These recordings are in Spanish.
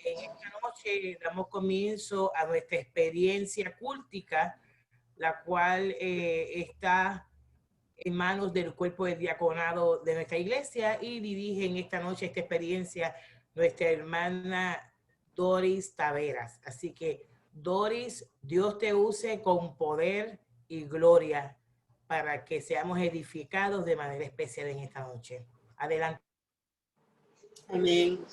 En esta noche damos comienzo a nuestra experiencia cultica, la cual está en manos del cuerpo de diaconado de nuestra iglesia, y dirige en esta noche esta experiencia nuestra hermana Doris Taveras. Así que, Doris, Dios te use con poder y gloria para que seamos edificados de manera especial en esta noche. Adelante. Amén.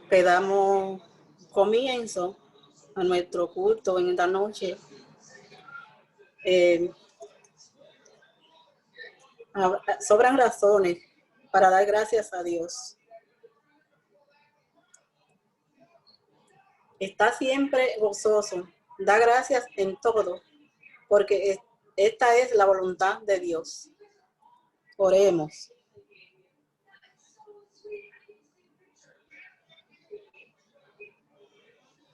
Le damos comienzo a nuestro culto en esta noche. Sobran razones para dar gracias a Dios. Está siempre gozoso, da gracias en todo, porque esta es la voluntad de Dios. Oremos.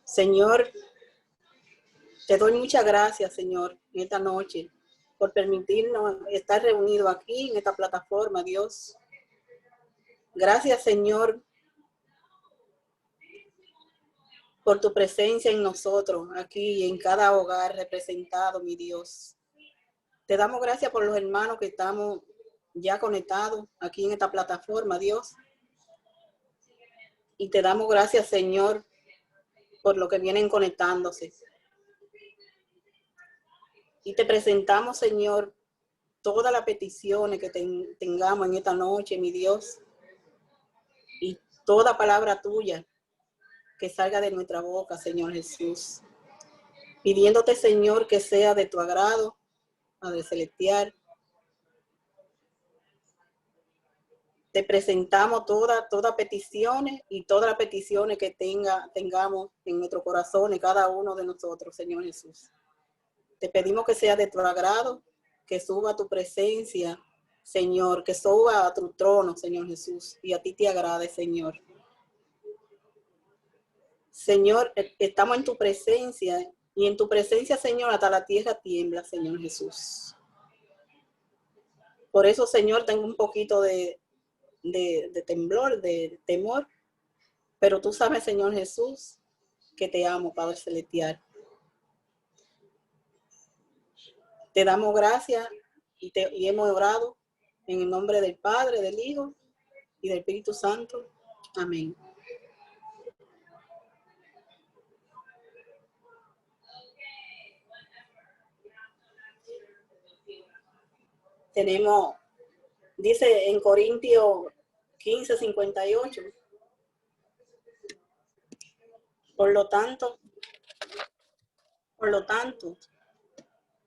Señor, te doy muchas gracias, Señor, en esta noche, por permitirnos estar reunidos aquí en esta plataforma, Dios. Gracias, Señor, por tu presencia en nosotros, aquí en cada hogar representado, mi Dios. Te damos gracias por los hermanos que estamos ya conectados aquí en esta plataforma, Dios. Y te damos gracias, Señor, por lo que vienen conectándose. Y te presentamos, Señor, todas las peticiones que tengamos en esta noche, mi Dios. Y toda palabra tuya que salga de nuestra boca, Señor Jesús. Pidiéndote, Señor, que sea de tu agrado, Padre Celestial. Te presentamos todas peticiones y todas las peticiones que tengamos en nuestro corazón, en cada uno de nosotros, Señor Jesús. Te pedimos que sea de tu agrado, que suba a tu presencia, Señor, que suba a tu trono, Señor Jesús, y a ti te agrade, Señor. Señor, estamos en tu presencia, y en tu presencia, Señor, hasta la tierra tiembla, Señor Jesús. Por eso, Señor, tengo un poquito de temblor, de temor, pero tú sabes, Señor Jesús, que te amo, Padre Celestial. Te damos gracias y hemos orado en el nombre del Padre, del Hijo y del Espíritu Santo. Amén. Tenemos, dice en Corintios 15:58. Por lo tanto,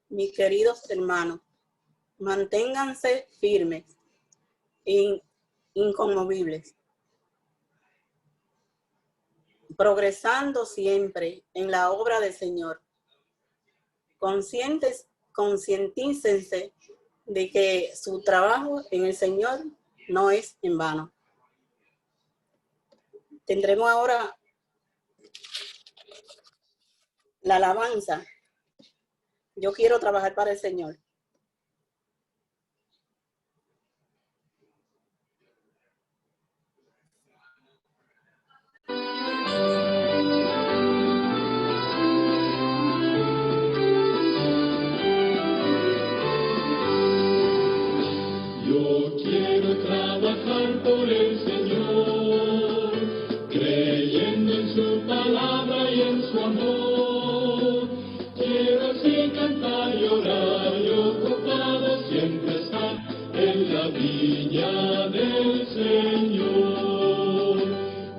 mis queridos hermanos, manténganse firmes e inconmovibles, progresando siempre en la obra del Señor. Concientícense de que su trabajo en el Señor no es en vano. Tendremos ahora la alabanza. Yo quiero trabajar para el Señor. Yo quiero trabajar por el Señor, creyendo en su palabra y en su amor. Quiero así cantar y orar y ocupado siempre estar en la viña del Señor.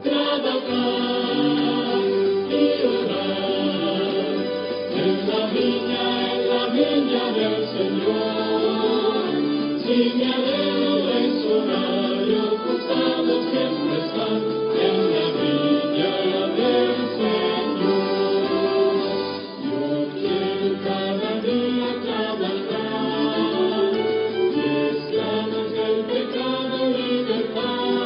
Trabajar y orar en la viña del Señor. Si me alegro en sonar y ocupado siempre estar en la viña del Señor. Yo quiero cada día trabajar y esclavos del pecado libertad.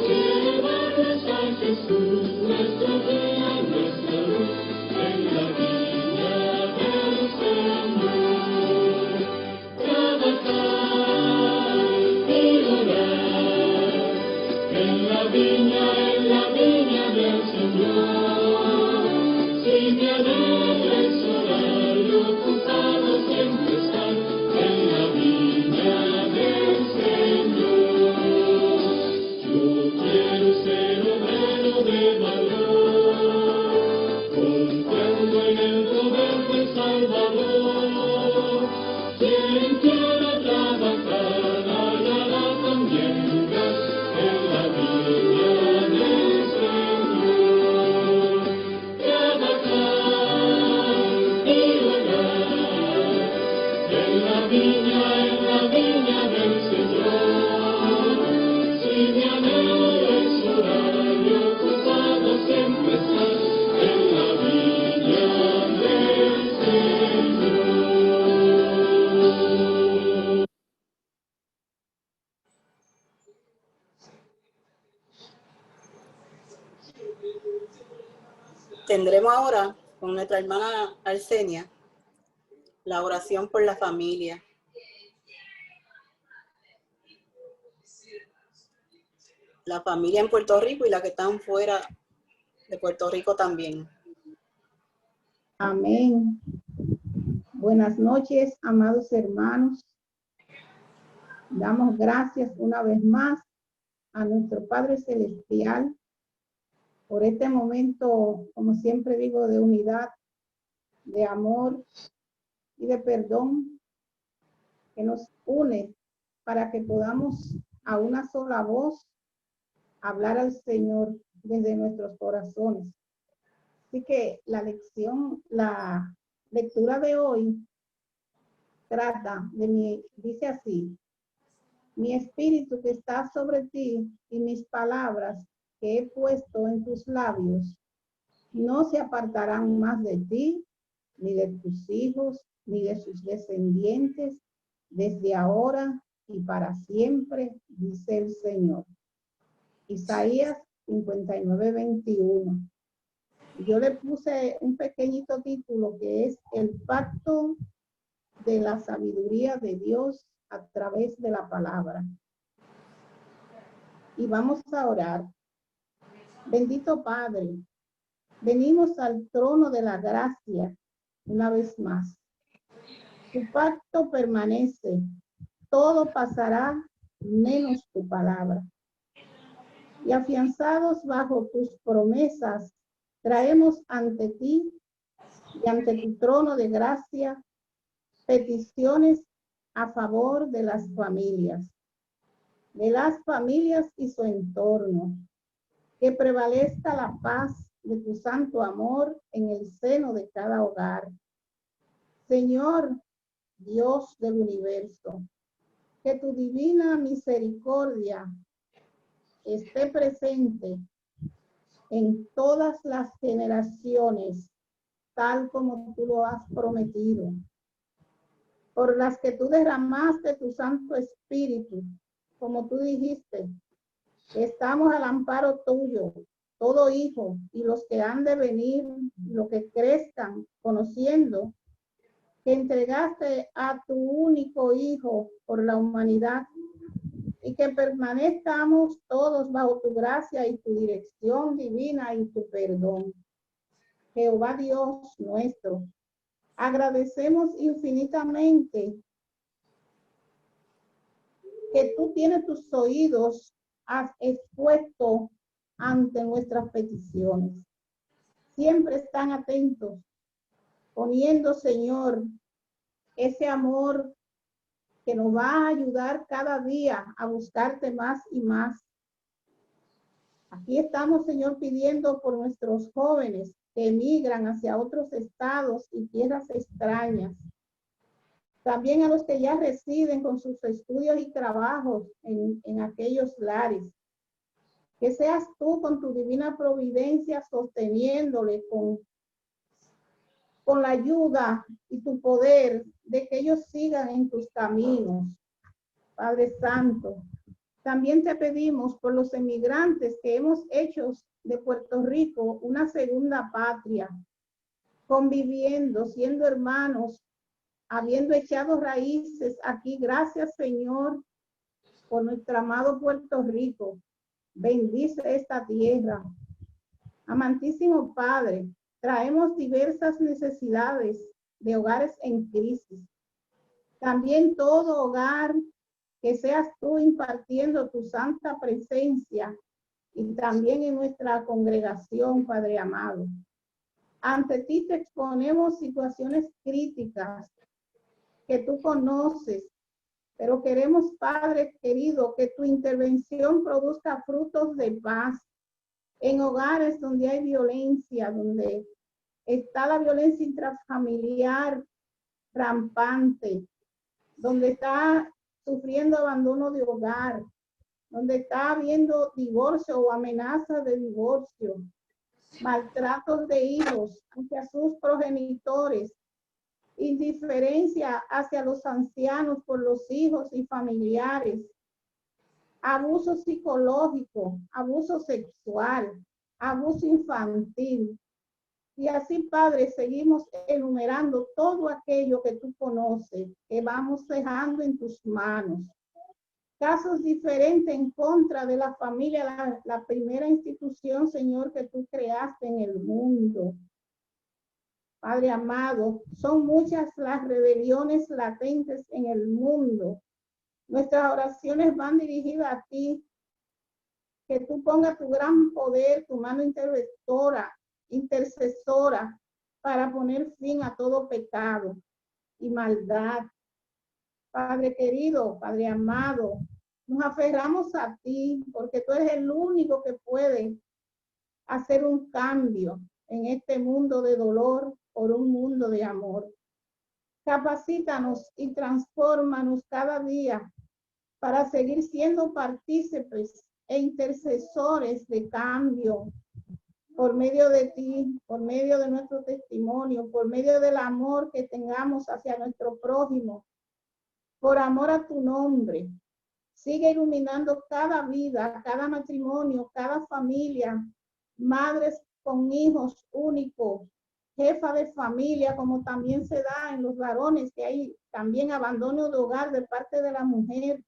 Llevarnos a Jesús, nuestro guía, nuestra luz, en la viña del Señor. Trabajar y viña del Señor. Si me alegra el solar y ocupado siempre estar en la viña del Señor. Yo quiero ser obrero de valor, confiando en el poder del Salvador. Quien quiera trabajar hallará también lugar en la viña del Señor. Trabajar y orar en la viña del Señor. Si mi anhelo es orar y ocupado siempre estar en la viña del Señor. Tendremos ahora con nuestra hermana Arsenia la oración por la familia. La familia en Puerto Rico y la que están fuera de Puerto Rico también. Amén. Buenas noches, amados hermanos. Damos gracias una vez más a nuestro Padre Celestial por este momento, como siempre digo, de unidad, de amor y de perdón que nos une para que podamos a una sola voz hablar al Señor desde nuestros corazones. Así que la lectura de hoy trata dice así: mi espíritu que está sobre ti y mis palabras que he puesto en tus labios no se apartarán más de ti, ni de tus hijos, ni de sus descendientes, desde ahora y para siempre, dice el Señor. Isaías 59:21. Yo le puse un pequeñito título que es el pacto de la sabiduría de Dios a través de la palabra. Y vamos a orar. Bendito Padre, venimos al trono de la gracia una vez más. Tu pacto permanece, todo pasará menos tu palabra. Y afianzados bajo tus promesas, traemos ante ti y ante tu trono de gracia peticiones a favor de las familias y su entorno. Que prevalezca la paz de tu santo amor en el seno de cada hogar. Señor, Dios del universo, que tu divina misericordia esté presente en todas las generaciones, tal como tú lo has prometido, por las que tú derramaste tu Santo Espíritu, como tú dijiste, estamos al amparo tuyo, todo hijo, y los que han de venir, lo que crezcan, conociendo que entregaste a tu único Hijo por la humanidad, y que permanezcamos todos bajo tu gracia y tu dirección divina y tu perdón. Jehová Dios nuestro, agradecemos infinitamente que tú tienes tus oídos, has expuesto ante nuestras peticiones. Siempre están atentos, poniendo, Señor, ese amor que nos va a ayudar cada día a buscarte más y más. Aquí estamos, Señor, pidiendo por nuestros jóvenes que emigran hacia otros estados y tierras extrañas. También a los que ya residen con sus estudios y trabajos en aquellos lares. Que seas tú con tu divina providencia sosteniéndole con la ayuda y tu poder de que ellos sigan en tus caminos. Padre Santo, también te pedimos por los emigrantes que hemos hecho de Puerto Rico una segunda patria, conviviendo, siendo hermanos, habiendo echado raíces aquí. Gracias, Señor, por nuestro amado Puerto Rico. bendice esta tierra. Amantísimo Padre, traemos diversas necesidades de hogares en crisis. También todo hogar que seas tú impartiendo tu santa presencia y también en nuestra congregación, Padre amado. Ante ti te exponemos situaciones críticas que tú conoces, pero queremos, Padre querido, que tu intervención produzca frutos de paz en hogares donde hay violencia, donde está la violencia intrafamiliar rampante, donde está sufriendo abandono de hogar, donde está habiendo divorcio o amenaza de divorcio, maltratos de hijos hacia sus progenitores, indiferencia hacia los ancianos por los hijos y familiares, abuso psicológico, abuso sexual, abuso infantil. Y así, Padre, seguimos enumerando todo aquello que tú conoces, que vamos dejando en tus manos. Casos diferentes en contra de la familia, la primera institución, Señor, que tú creaste en el mundo. Padre amado, son muchas las rebeliones latentes en el mundo. Nuestras oraciones van dirigidas a ti, que tú pongas tu gran poder, tu mano intercesora, para poner fin a todo pecado y maldad. Padre querido, Padre amado, nos aferramos a ti, porque tú eres el único que puede hacer un cambio en este mundo de dolor por un mundo de amor. Capacítanos y transfórmanos cada día para seguir siendo partícipes e intercesores de cambio por medio de ti, por medio de nuestro testimonio, por medio del amor que tengamos hacia nuestro prójimo, por amor a tu nombre. Sigue iluminando cada vida, cada matrimonio, cada familia, madres con hijos únicos, jefa de familia, como también se da en los varones, que hay también abandono de hogar de parte de la mujer.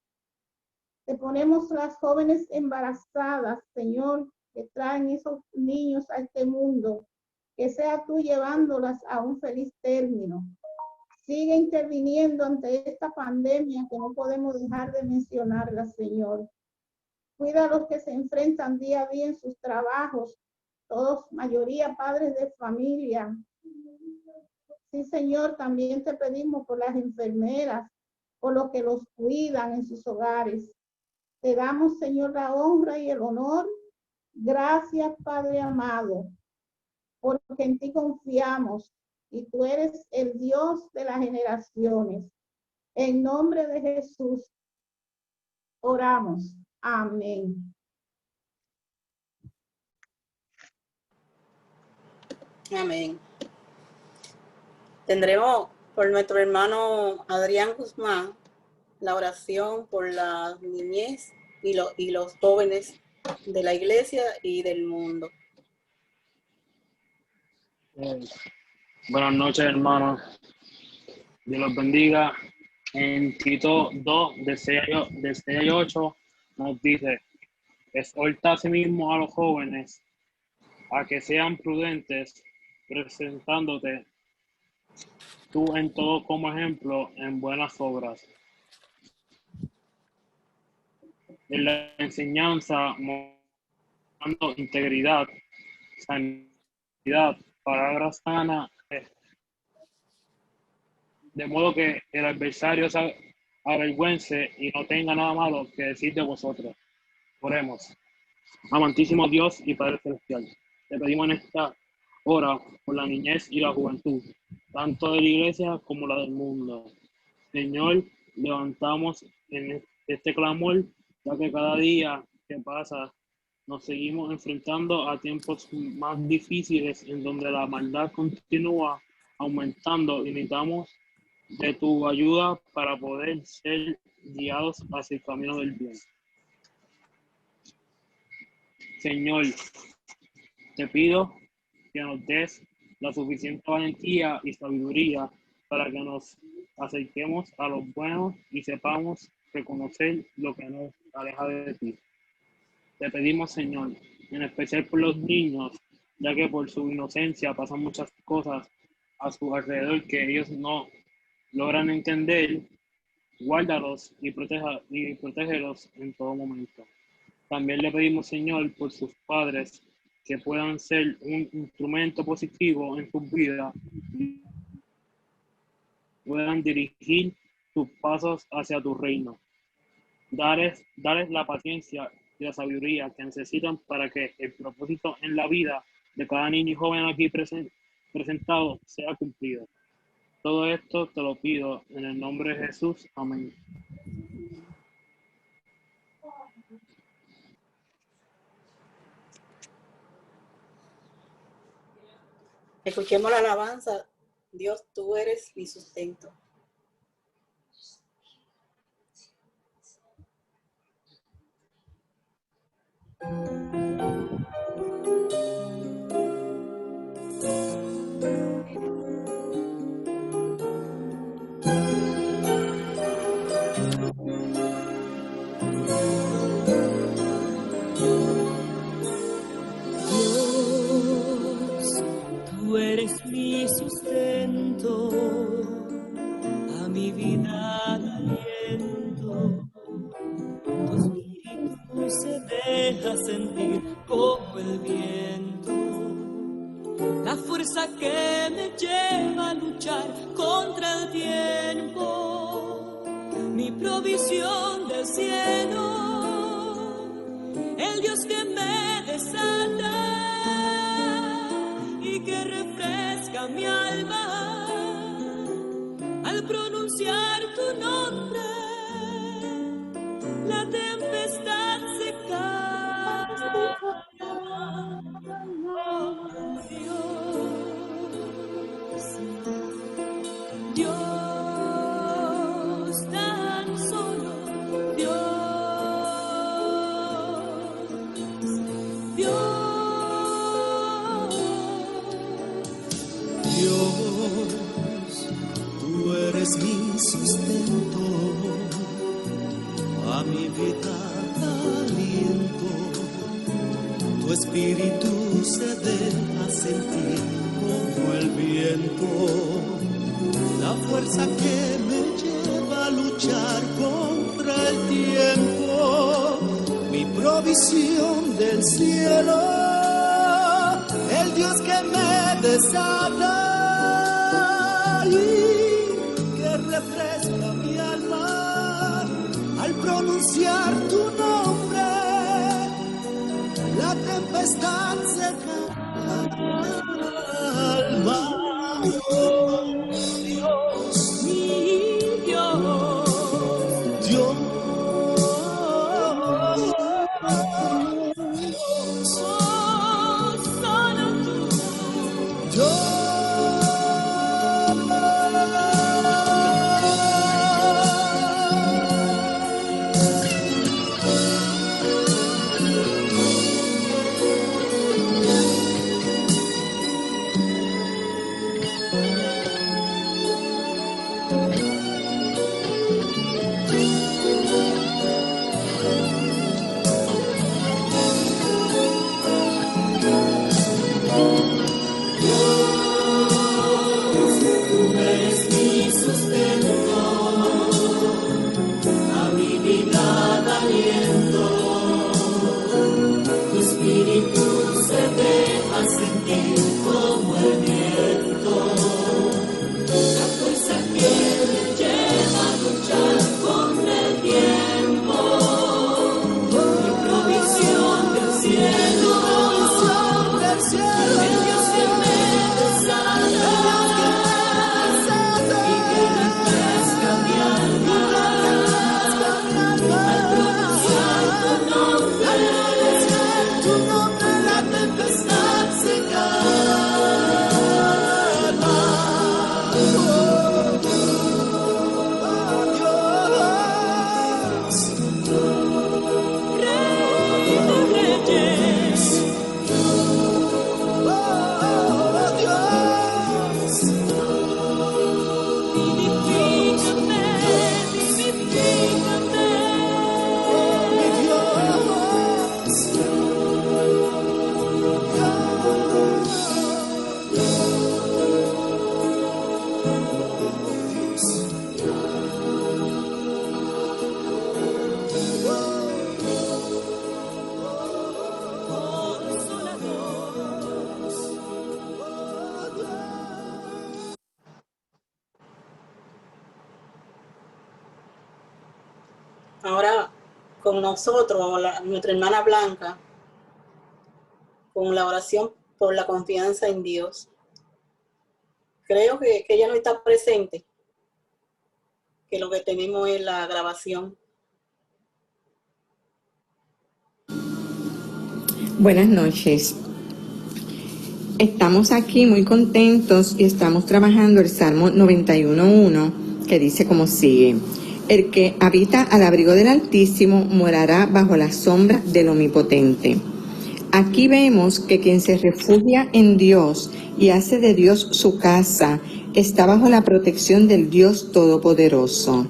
Te ponemos las jóvenes embarazadas, Señor, que traen esos niños a este mundo, que sea tú llevándolas a un feliz término. Sigue interviniendo ante esta pandemia que no podemos dejar de mencionarla, Señor. Cuida a los que se enfrentan día a día en sus trabajos, todos, mayoría padres de familia. Sí, Señor, también te pedimos por las enfermeras, por los que los cuidan en sus hogares. Te damos, Señor, la honra y el honor. Gracias, Padre amado, porque en ti confiamos y tú eres el Dios de las generaciones. En nombre de Jesús, oramos. Amén. Amén. Tendremos por nuestro hermano Adrián Guzmán la oración por la niñez y los jóvenes de la iglesia y del mundo. Buenas noches, hermanos. Dios los bendiga. En Tito 2, de 6 a 8, nos dice: exhorta a sí mismo a los jóvenes a que sean prudentes, presentándote tú en todo como ejemplo en buenas obras. En la enseñanza, mostrando integridad, sanidad, palabras sanas, de modo que el adversario se avergüence y no tenga nada malo que decir de vosotros. Oremos. Amantísimo Dios y Padre Celestial, te pedimos en esta hora por la niñez y la juventud, tanto de la iglesia como la del mundo. Señor, levantamos en este clamor, ya que cada día que pasa nos seguimos enfrentando a tiempos más difíciles en donde la maldad continúa aumentando y necesitamos de tu ayuda para poder ser guiados hacia el camino del bien. Señor, te pido que nos des la suficiente valentía y sabiduría para que nos acerquemos a los buenos y sepamos reconocer lo que nos aleja de ti. Te pedimos, Señor, en especial por los niños, ya que por su inocencia pasan muchas cosas a su alrededor que ellos no logran entender. Guárdalos y protégelos en todo momento. También le pedimos, Señor, por sus padres, que puedan ser un instrumento positivo en sus vidas, puedan dirigir sus pasos hacia tu reino. Darles la paciencia y la sabiduría que necesitan para que el propósito en la vida de cada niño y joven aquí presentado sea cumplido. Todo esto te lo pido en el nombre de Jesús. Amén. Escuchemos la alabanza. Dios, tú eres mi sustento. Dios, tú eres mi sustento, a mi vida da aliento. Tu espíritu se deja sentir como el viento, la fuerza que me lleva a luchar contra el tiempo, mi provisión del cielo, el Dios que me desata y que refresca mi alma al pronunciar tu nombre. La tempestad se calma. Oh, Dios, Dios, tan solo Dios, Dios, Dios, tú eres mi sustento, a mi vida da aliento. Tu espíritu se deja sentir como el viento, la fuerza que me lleva a luchar contra el tiempo, mi provisión del cielo, el Dios que me desata y que refresca mi alma al pronunciar tu nombre. La tempestad se calma. Oh, Dios, mi Dios, Dios, oh, solo tú, Dios. la tempestad se con nosotros, nuestra hermana Blanca, con la oración por la confianza en Dios. Creo que ella no está presente, que lo que tenemos es la grabación. Buenas noches. Estamos aquí muy contentos y estamos trabajando el Salmo 91.1, que dice como sigue: el que habita al abrigo del Altísimo morará bajo la sombra del Omnipotente. Aquí vemos que quien se refugia en Dios y hace de Dios su casa está bajo la protección del Dios Todopoderoso.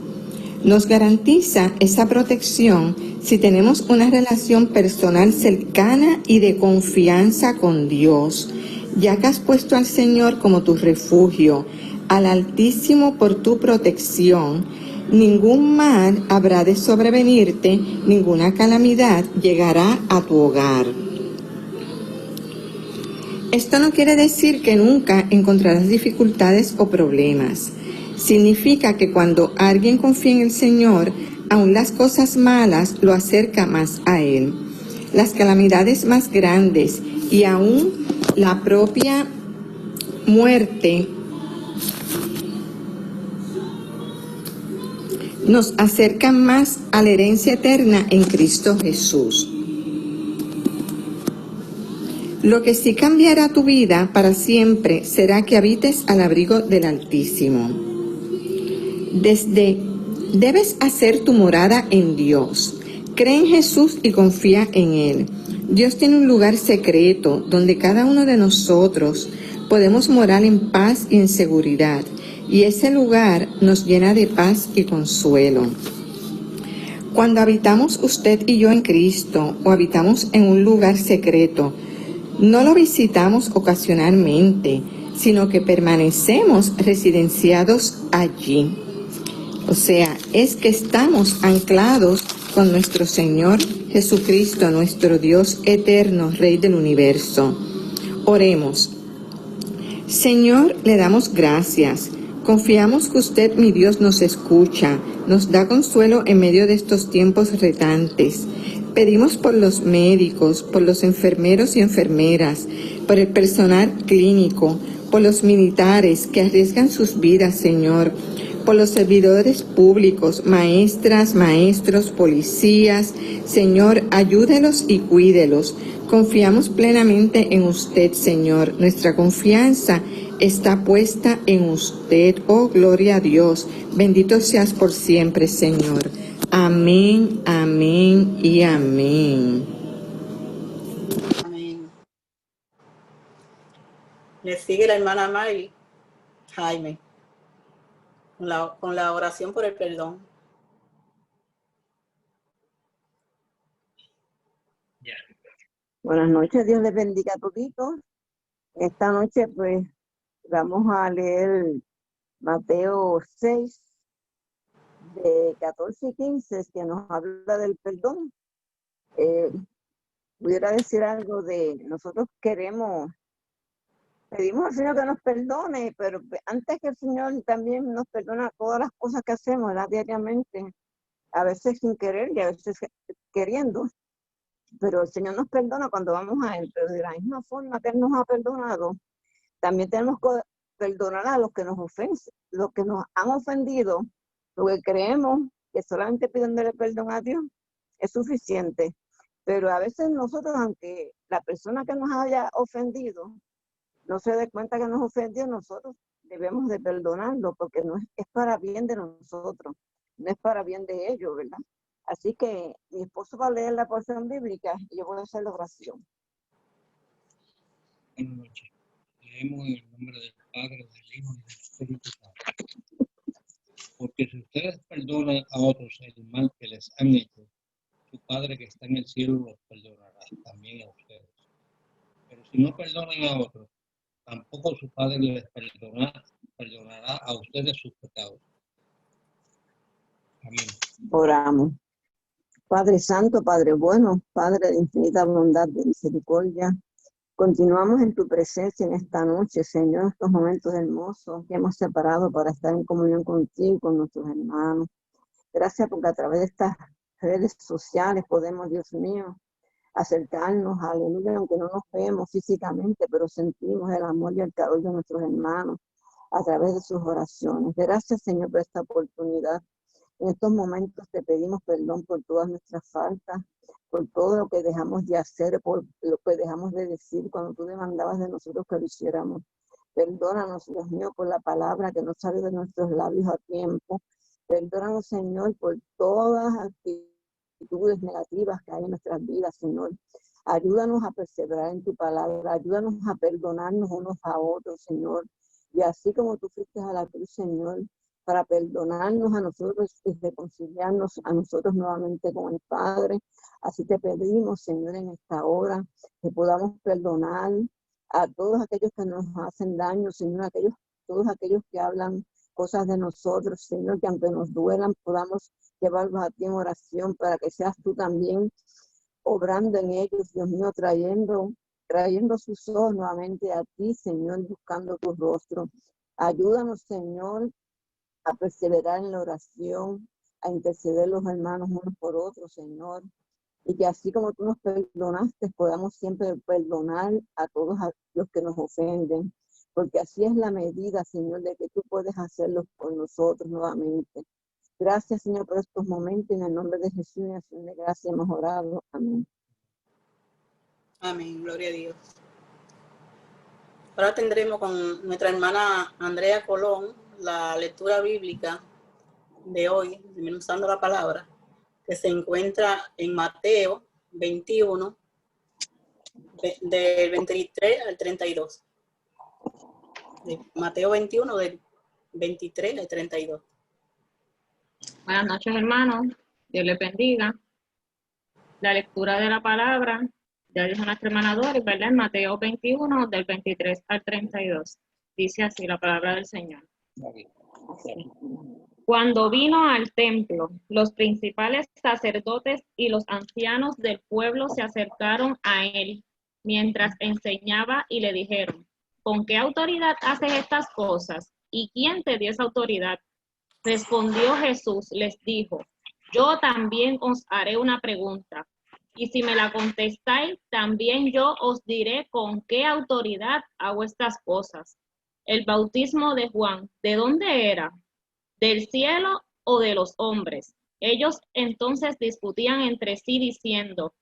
Nos garantiza esa protección si tenemos una relación personal cercana y de confianza con Dios, ya que has puesto al Señor como tu refugio, al Altísimo por tu protección. Ningún mal habrá de sobrevenirte, ninguna calamidad llegará a tu hogar. Esto no quiere decir que nunca encontrarás dificultades o problemas. Significa que cuando alguien confía en el Señor, aun las cosas malas lo acerca más a Él. Las calamidades más grandes y aún la propia muerte nos acercan más a la herencia eterna en Cristo Jesús. Lo que sí cambiará tu vida para siempre será que habites al abrigo del Altísimo. Debes hacer tu morada en Dios. Cree en Jesús y confía en Él. Dios tiene un lugar secreto donde cada uno de nosotros podemos morar en paz y en seguridad. Y ese lugar nos llena de paz y consuelo. Cuando habitamos usted y yo en Cristo o habitamos en un lugar secreto, no lo visitamos ocasionalmente, sino que permanecemos residenciados allí. O sea, es que estamos anclados con nuestro Señor Jesucristo, nuestro Dios eterno, Rey del universo. Oremos. Señor, le damos gracias. Confiamos que usted, mi Dios, nos escucha, nos da consuelo en medio de estos tiempos retantes. Pedimos por los médicos, por los enfermeros y enfermeras, por el personal clínico, por los militares que arriesgan sus vidas, Señor, por los servidores públicos, maestras, maestros, policías. Señor, ayúdelos y cuídelos. Confiamos plenamente en usted, Señor. Nuestra confianza está puesta en usted. Oh, gloria a Dios. Bendito seas por siempre, Señor. Amén, amén y amén. Amén. Le sigue la hermana Mari Jaime con la oración por el perdón. Buenas noches, Dios les bendiga a todos. Esta noche pues vamos a leer Mateo 6, de 14 y 15, que nos habla del perdón. Pudiera decir algo de nosotros pedimos al Señor que nos perdone, pero antes que el Señor también nos perdona todas las cosas que hacemos, ¿verdad? Diariamente, a veces sin querer y a veces queriendo, pero el Señor nos perdona cuando vamos a Él, pero de la misma forma que Él nos ha perdonado, también tenemos que perdonar a los que nos han ofendido, porque creemos que solamente pidiéndole perdón a Dios es suficiente. Pero a veces nosotros, aunque la persona que nos haya ofendido no se dé cuenta que nos ofendió, nosotros debemos de perdonarlo, porque no es para bien de nosotros, no es para bien de ellos, ¿verdad? Así que mi esposo va a leer la porción bíblica y yo voy a hacer la oración. Buenas noches. Leemos en el nombre del Padre, del Hijo y del Espíritu Santo. Porque si ustedes perdonan a otros el mal que les han hecho, su Padre que está en el cielo los perdonará también a ustedes. Pero si no perdonan a otros, tampoco su Padre les perdonará a ustedes sus pecados. Amén. Oramos. Padre Santo, Padre bueno, Padre de infinita bondad, de misericordia, continuamos en tu presencia en esta noche, Señor, estos momentos hermosos que hemos separado para estar en comunión contigo, con nuestros hermanos. Gracias porque a través de estas redes sociales podemos, Dios mío, acercarnos, aleluya, aunque no nos vemos físicamente, pero sentimos el amor y el calor de nuestros hermanos a través de sus oraciones. Gracias, Señor, por esta oportunidad. En estos momentos te pedimos perdón por todas nuestras faltas, por todo lo que dejamos de hacer, por lo que dejamos de decir cuando tú demandabas de nosotros que lo hiciéramos. Perdónanos, Dios mío, por la palabra que no sale de nuestros labios a tiempo. Perdónanos, Señor, por todas las actitudes negativas que hay en nuestras vidas, Señor. Ayúdanos a perseverar en tu palabra. Ayúdanos a perdonarnos unos a otros, Señor. Y así como tú fuiste a la cruz, Señor, para perdonarnos a nosotros y reconciliarnos a nosotros nuevamente con el Padre. Así te pedimos, Señor, en esta hora, que podamos perdonar a todos aquellos que nos hacen daño, Señor, todos aquellos que hablan cosas de nosotros, Señor, que aunque nos duelan, podamos llevarlos a ti en oración para que seas tú también obrando en ellos, Dios mío, trayendo sus ojos nuevamente a ti, Señor, buscando tu rostro. Ayúdanos, Señor, a perseverar en la oración, a interceder los hermanos unos por otros, Señor. Y que así como tú nos perdonaste, podamos siempre perdonar a todos los que nos ofenden. Porque así es la medida, Señor, de que tú puedes hacerlo por nosotros nuevamente. Gracias, Señor, por estos momentos. En el nombre de Jesús y acción de gracia hemos orado. Amén. Amén, gloria a Dios. Ahora tendremos con nuestra hermana Andrea Colón la lectura bíblica de hoy, desmenuzando la palabra, que se encuentra en Mateo 21, del 23 al 32. De Mateo 21, del 23 al 32. Buenas noches, hermanos. Dios les bendiga. La lectura de la palabra, ya dijo nuestra hermana Doris, ¿verdad? En Mateo 21, del 23 al 32. Dice así la palabra del Señor. Cuando vino al templo, los principales sacerdotes y los ancianos del pueblo se acercaron a él mientras enseñaba y le dijeron: ¿con qué autoridad haces estas cosas? ¿Y quién te dio esa autoridad? Respondió Jesús, les dijo: yo también os haré una pregunta, y si me la contestáis, también yo os diré con qué autoridad hago estas cosas. El bautismo de Juan, ¿de dónde era? ¿Del cielo o de los hombres? Ellos entonces discutían entre sí diciendo: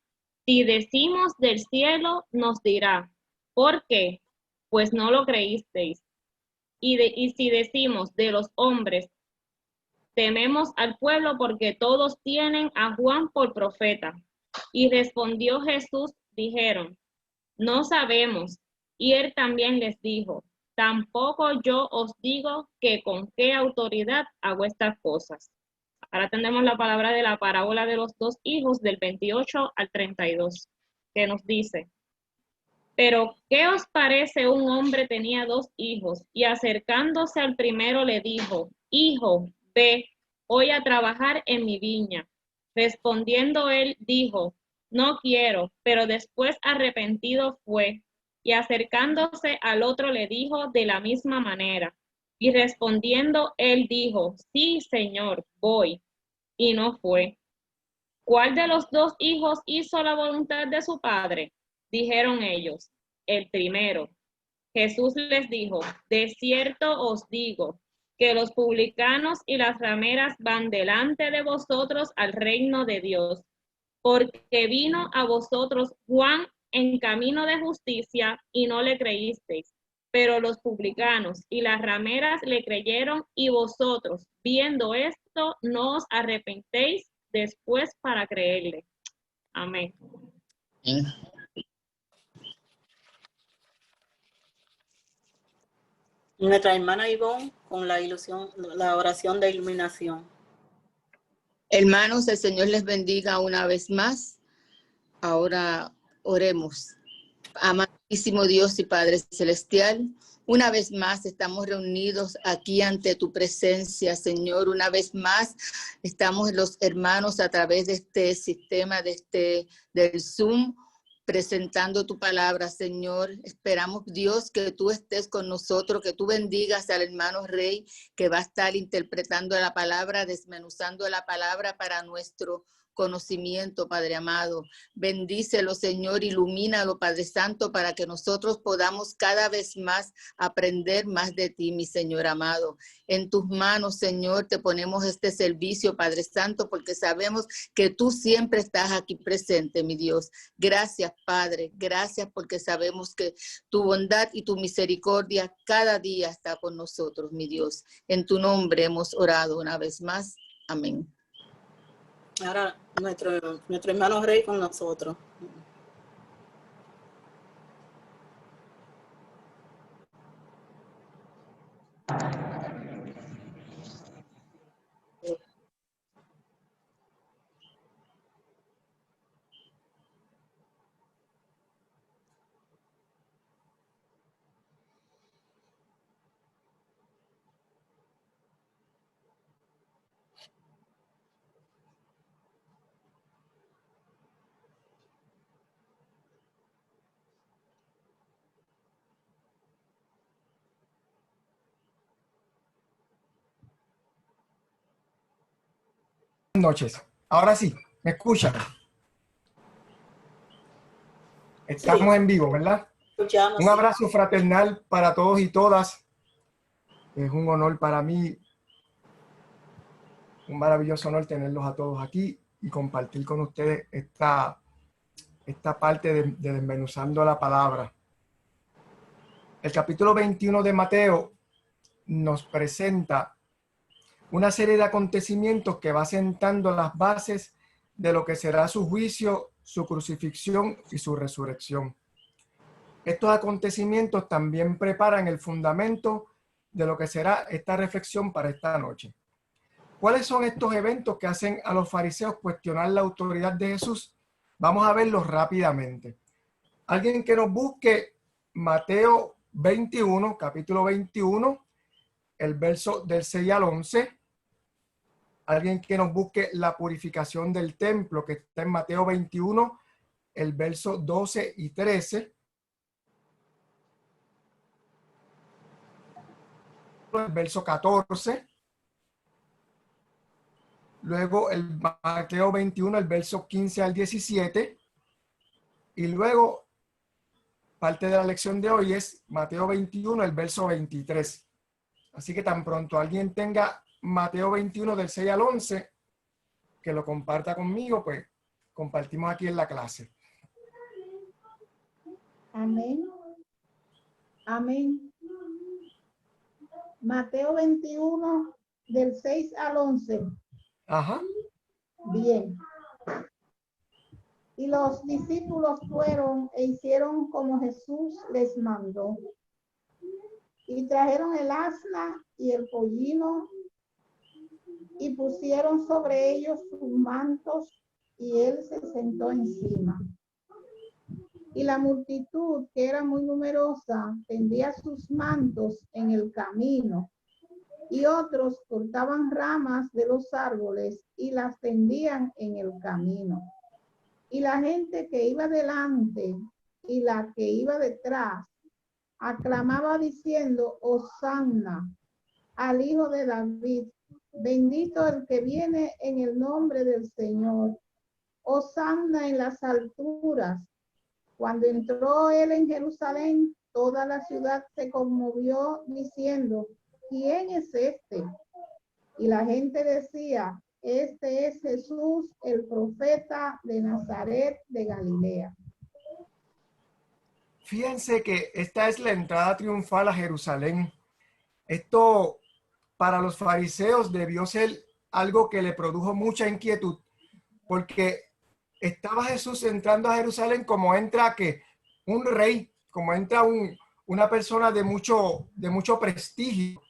si decimos del cielo, nos dirá: ¿por qué? Pues no lo creísteis. Y si decimos de los hombres, tememos al pueblo porque todos tienen a Juan por profeta. Y respondió Jesús, dijeron: no sabemos. Y él también les dijo: tampoco yo os digo que con qué autoridad hago estas cosas. Ahora tendremos la palabra de la parábola de los dos hijos del 28 al 32, que nos dice: pero ¿qué os parece? Un hombre tenía 2 hijos, y acercándose al primero le dijo: hijo, ve hoy a trabajar en mi viña. Respondiendo él, dijo: no quiero. Pero después arrepentido fue, y acercándose al otro le dijo de la misma manera. Y respondiendo él dijo: sí, Señor, voy. Y no fue. ¿Cuál de los 2 hijos hizo la voluntad de su padre? Dijeron ellos: el primero. Jesús les dijo: de cierto os digo, que los publicanos y las rameras van delante de vosotros al reino de Dios, porque vino a vosotros Juan en camino de justicia y no le creísteis, pero los publicanos y las rameras le creyeron, y vosotros, viendo esto, no os arrepentéis después para creerle. Amén. Nuestra hermana Ivonne con la oración de iluminación. Hermanos, el Señor les bendiga una vez más. Ahora oremos. Amantísimo Dios y Padre Celestial, una vez más estamos reunidos aquí ante tu presencia, Señor. Una vez más estamos los hermanos a través de este sistema, del Zoom, presentando tu palabra, Señor. Esperamos, Dios, que tú estés con nosotros, que tú bendigas al hermano Rey, que va a estar interpretando la palabra, desmenuzando la palabra para nuestro conocimiento, Padre amado. Bendícelo, Señor, ilumínalo, Padre Santo, para que nosotros podamos cada vez más aprender más de ti, mi Señor amado. En tus manos, Señor, te ponemos este servicio, Padre Santo, porque sabemos que tú siempre estás aquí presente, mi Dios. Gracias, Padre. Gracias porque sabemos que tu bondad y tu misericordia cada día está con nosotros, mi Dios. En tu nombre hemos orado una vez más. Amén. Ahora nuestro hermano Rey con nosotros. Noches. Ahora sí, ¿me escuchan? Estamos en vivo, ¿verdad? Escuchamos. Un abrazo fraternal para todos y todas. Es un honor para mí, un maravilloso honor tenerlos a todos aquí y compartir con ustedes esta parte de desmenuzando la palabra. El capítulo 21 de Mateo nos presenta una serie de acontecimientos que va sentando las bases de lo que será su juicio, su crucifixión y su resurrección. Estos acontecimientos también preparan el fundamento de lo que será esta reflexión para esta noche. ¿Cuáles son estos eventos que hacen a los fariseos cuestionar la autoridad de Jesús? Vamos a verlos rápidamente. Alguien que nos busque Mateo 21, capítulo 21, el verso del 6 al 11. Alguien que nos busque la purificación del templo, que está en Mateo 21, el verso 12 y 13. El verso 14. Luego el Mateo 21, el verso 15 al 17. Y luego, parte de la lección de hoy es Mateo 21, el verso 23. Así que tan pronto alguien tenga Mateo 21 del 6 al 11, que lo comparta conmigo, pues compartimos aquí en la clase. Amén. Amén. Mateo 21 del 6 al 11. Ajá. Bien. Y los discípulos fueron e hicieron como Jesús les mandó. Y trajeron el asna y el pollino y pusieron sobre ellos sus mantos y él se sentó encima. Y la multitud, que era muy numerosa, tendía sus mantos en el camino, y otros cortaban ramas de los árboles y las tendían en el camino. Y la gente que iba delante y la que iba detrás aclamaba diciendo: Hosanna al Hijo de David, bendito el que viene en el nombre del Señor, Hosanna en las alturas. Cuando entró él en Jerusalén, toda la ciudad se conmovió diciendo: ¿quién es este? Y la gente decía: este es Jesús, el profeta de Nazaret de Galilea. Fíjense que esta es la entrada triunfal a Jerusalén. Esto para los fariseos debió ser algo que le produjo mucha inquietud, porque estaba Jesús entrando a Jerusalén como entra que un rey, como entra una persona de mucho prestigio.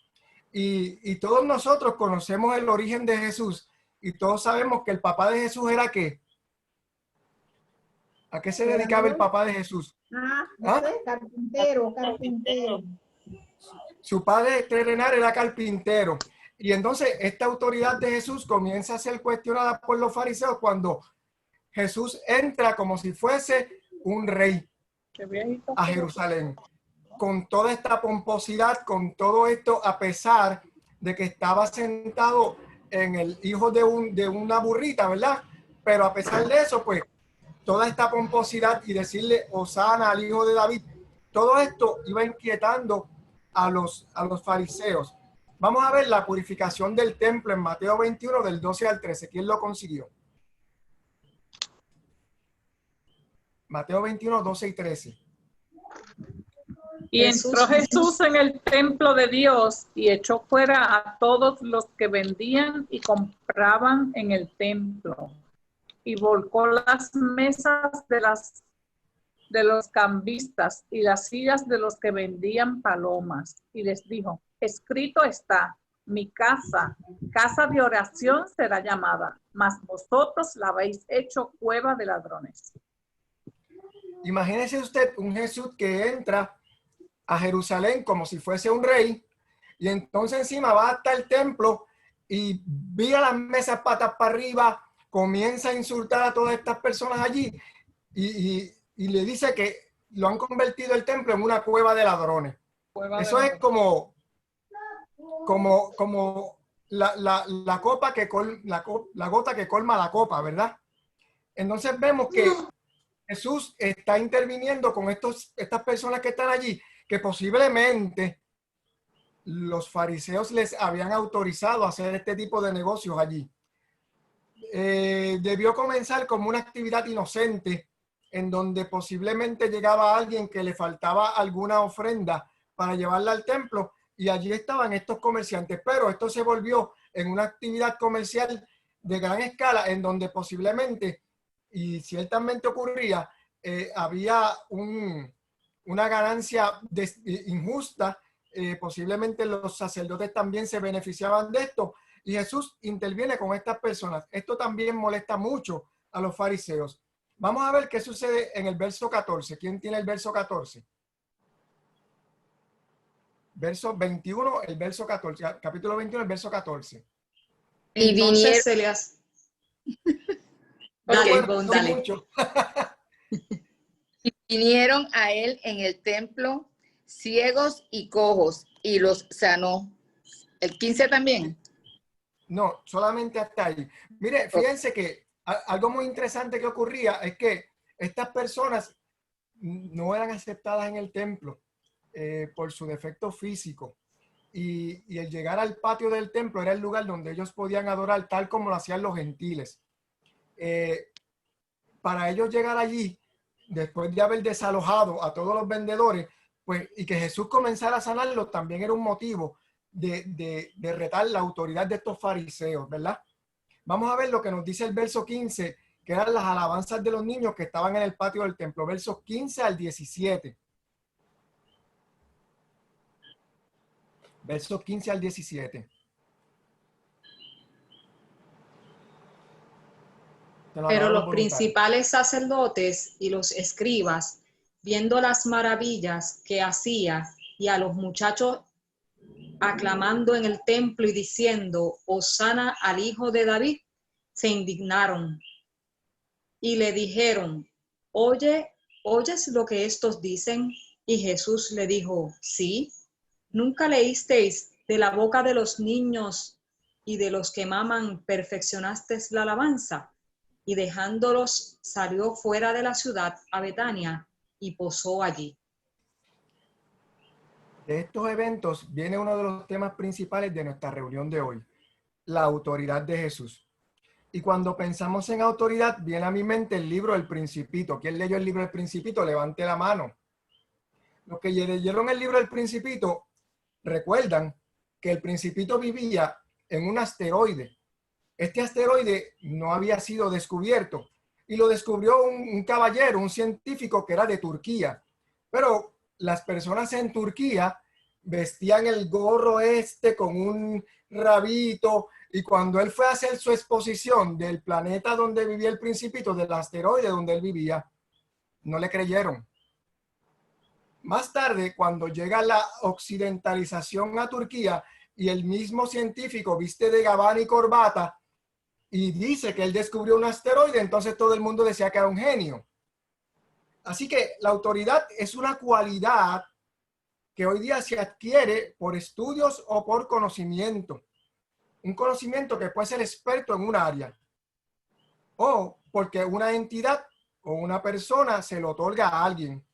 Y todos nosotros conocemos el origen de Jesús y todos sabemos que el papá de Jesús era ¿qué? ¿A qué se dedicaba el papá de Jesús? No sé, carpintero. Su padre terrenal era carpintero. Y entonces esta autoridad de Jesús comienza a ser cuestionada por los fariseos cuando Jesús entra como si fuese un rey a Jerusalén. Con toda esta pomposidad, con todo esto, a pesar de que estaba sentado en el hijo de una burrita, ¿verdad? Pero a pesar de eso, pues, toda esta pomposidad y decirle Hosana al hijo de David, todo esto iba inquietando a los fariseos. Vamos a ver la purificación del templo en Mateo 21, del 12 al 13. ¿Quién lo consiguió? Mateo 21, 12 y 13. Y entró Jesús en el templo de Dios y echó fuera a todos los que vendían y compraban en el templo. Y volcó las mesas de los cambistas y las sillas de los que vendían palomas. Y les dijo, escrito está, mi casa, casa de oración será llamada, mas vosotros la habéis hecho cueva de ladrones. Imagínese usted un Jesús que entra a Jerusalén como si fuese un rey y entonces encima va hasta el templo y vira las mesas patas para arriba, comienza a insultar a todas estas personas allí y le dice que lo han convertido el templo en una cueva de ladrones. Eso es como la copa que la gota que colma la copa, ¿verdad? Entonces vemos que Jesús está interviniendo con estas personas que están allí, que posiblemente los fariseos les habían autorizado a hacer este tipo de negocios allí. Debió comenzar como una actividad inocente, en donde posiblemente llegaba alguien que le faltaba alguna ofrenda para llevarla al templo, y allí estaban estos comerciantes, pero esto se volvió en una actividad comercial de gran escala, en donde posiblemente, y ciertamente ocurría, había una ganancia injusta, posiblemente los sacerdotes también se beneficiaban de esto, y Jesús interviene con estas personas. Esto también molesta mucho a los fariseos. Vamos a ver qué sucede en el verso 14. ¿Quién tiene el verso 14? Verso 21, el verso 14, capítulo 21, el verso 14. Y Entonces se le hace... Dale, bueno, dale. mucho. Y vinieron a él en el templo ciegos y cojos y los sanó. ¿El 15 también? No, solamente hasta ahí. Mire, fíjense que algo muy interesante que ocurría es que estas personas no eran aceptadas en el templo por su defecto físico. Y el llegar al patio del templo era el lugar donde ellos podían adorar tal como lo hacían los gentiles. Para ellos llegar allí, después de haber desalojado a todos los vendedores, pues, y que Jesús comenzara a sanarlos, también era un motivo de retar la autoridad de estos fariseos, ¿verdad? Vamos a ver lo que nos dice el verso 15, que eran las alabanzas de los niños que estaban en el patio del templo, versos 15 al 17. Versos 15 al 17. Pero los principales sacerdotes y los escribas, viendo las maravillas que hacía y a los muchachos aclamando en el templo y diciendo, Hosana al hijo de David, se indignaron y le dijeron, ¿oyes lo que estos dicen? Y Jesús le dijo, sí. ¿Nunca leísteis de la boca de los niños y de los que maman perfeccionasteis la alabanza? Y dejándolos salió fuera de la ciudad a Betania y posó allí. De estos eventos viene uno de los temas principales de nuestra reunión de hoy, la autoridad de Jesús. Y cuando pensamos en autoridad, viene a mi mente el libro El Principito. ¿Quién leyó el libro El Principito? Levante la mano. Los que leyeron el libro El Principito recuerdan que el Principito vivía en un asteroide. Este asteroide no había sido descubierto y lo descubrió un caballero, un científico que era de Turquía. Pero las personas en Turquía vestían el gorro con un rabito, y cuando él fue a hacer su exposición del planeta donde vivía el Principito, del asteroide donde él vivía, no le creyeron. Más tarde, cuando llega la occidentalización a Turquía y el mismo científico viste de gabán y corbata y dice que él descubrió un asteroide, entonces todo el mundo decía que era un genio. Así que la autoridad es una cualidad que hoy día se adquiere por estudios o por conocimiento. Un conocimiento que puede ser experto en un área. o porque una entidad o una persona se lo otorga a alguien,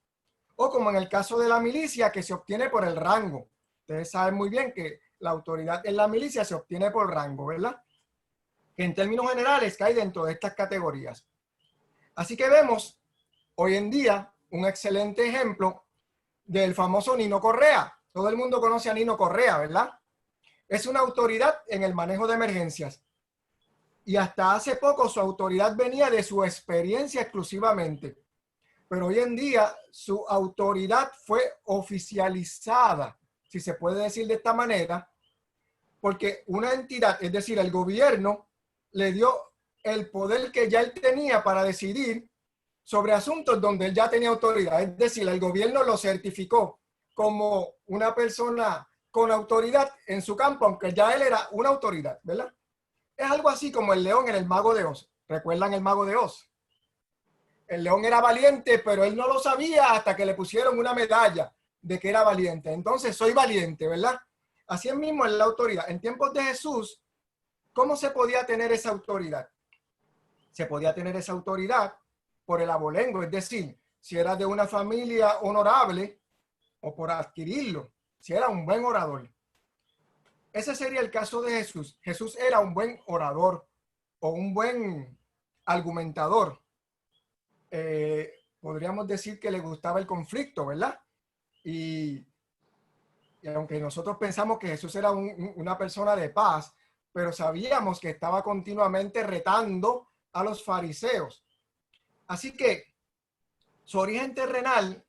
o como en el caso de la milicia, que se obtiene por el rango. Ustedes saben muy bien que la autoridad en la milicia se obtiene por rango, ¿verdad? Que en términos generales cae dentro de estas categorías. Así que vemos hoy en día un excelente ejemplo del famoso Nino Correa. Todo el mundo conoce a Nino Correa, ¿verdad? Es una autoridad en el manejo de emergencias. Y hasta hace poco su autoridad venía de su experiencia exclusivamente. Pero hoy en día su autoridad fue oficializada, si se puede decir de esta manera, porque una entidad, es decir, el gobierno, le dio el poder que ya él tenía para decidir sobre asuntos donde él ya tenía autoridad. Es decir, el gobierno lo certificó como una persona con autoridad en su campo, aunque ya él era una autoridad, ¿verdad? Es algo así como el león en el Mago de Oz. ¿Recuerdan el Mago de Oz? El león era valiente, pero él no lo sabía hasta que le pusieron una medalla de que era valiente. Entonces, soy valiente, ¿verdad? Así mismo es la autoridad. En tiempos de Jesús, ¿cómo se podía tener esa autoridad? Se podía tener esa autoridad por el abolengo, es decir, si era de una familia honorable o por adquirirlo, si era un buen orador. Ese sería el caso de Jesús. Jesús era un buen orador o un buen argumentador. Podríamos decir que le gustaba el conflicto, ¿verdad? Y aunque nosotros pensamos que Jesús era una persona de paz, pero sabíamos que estaba continuamente retando a los fariseos. Así que su origen terrenal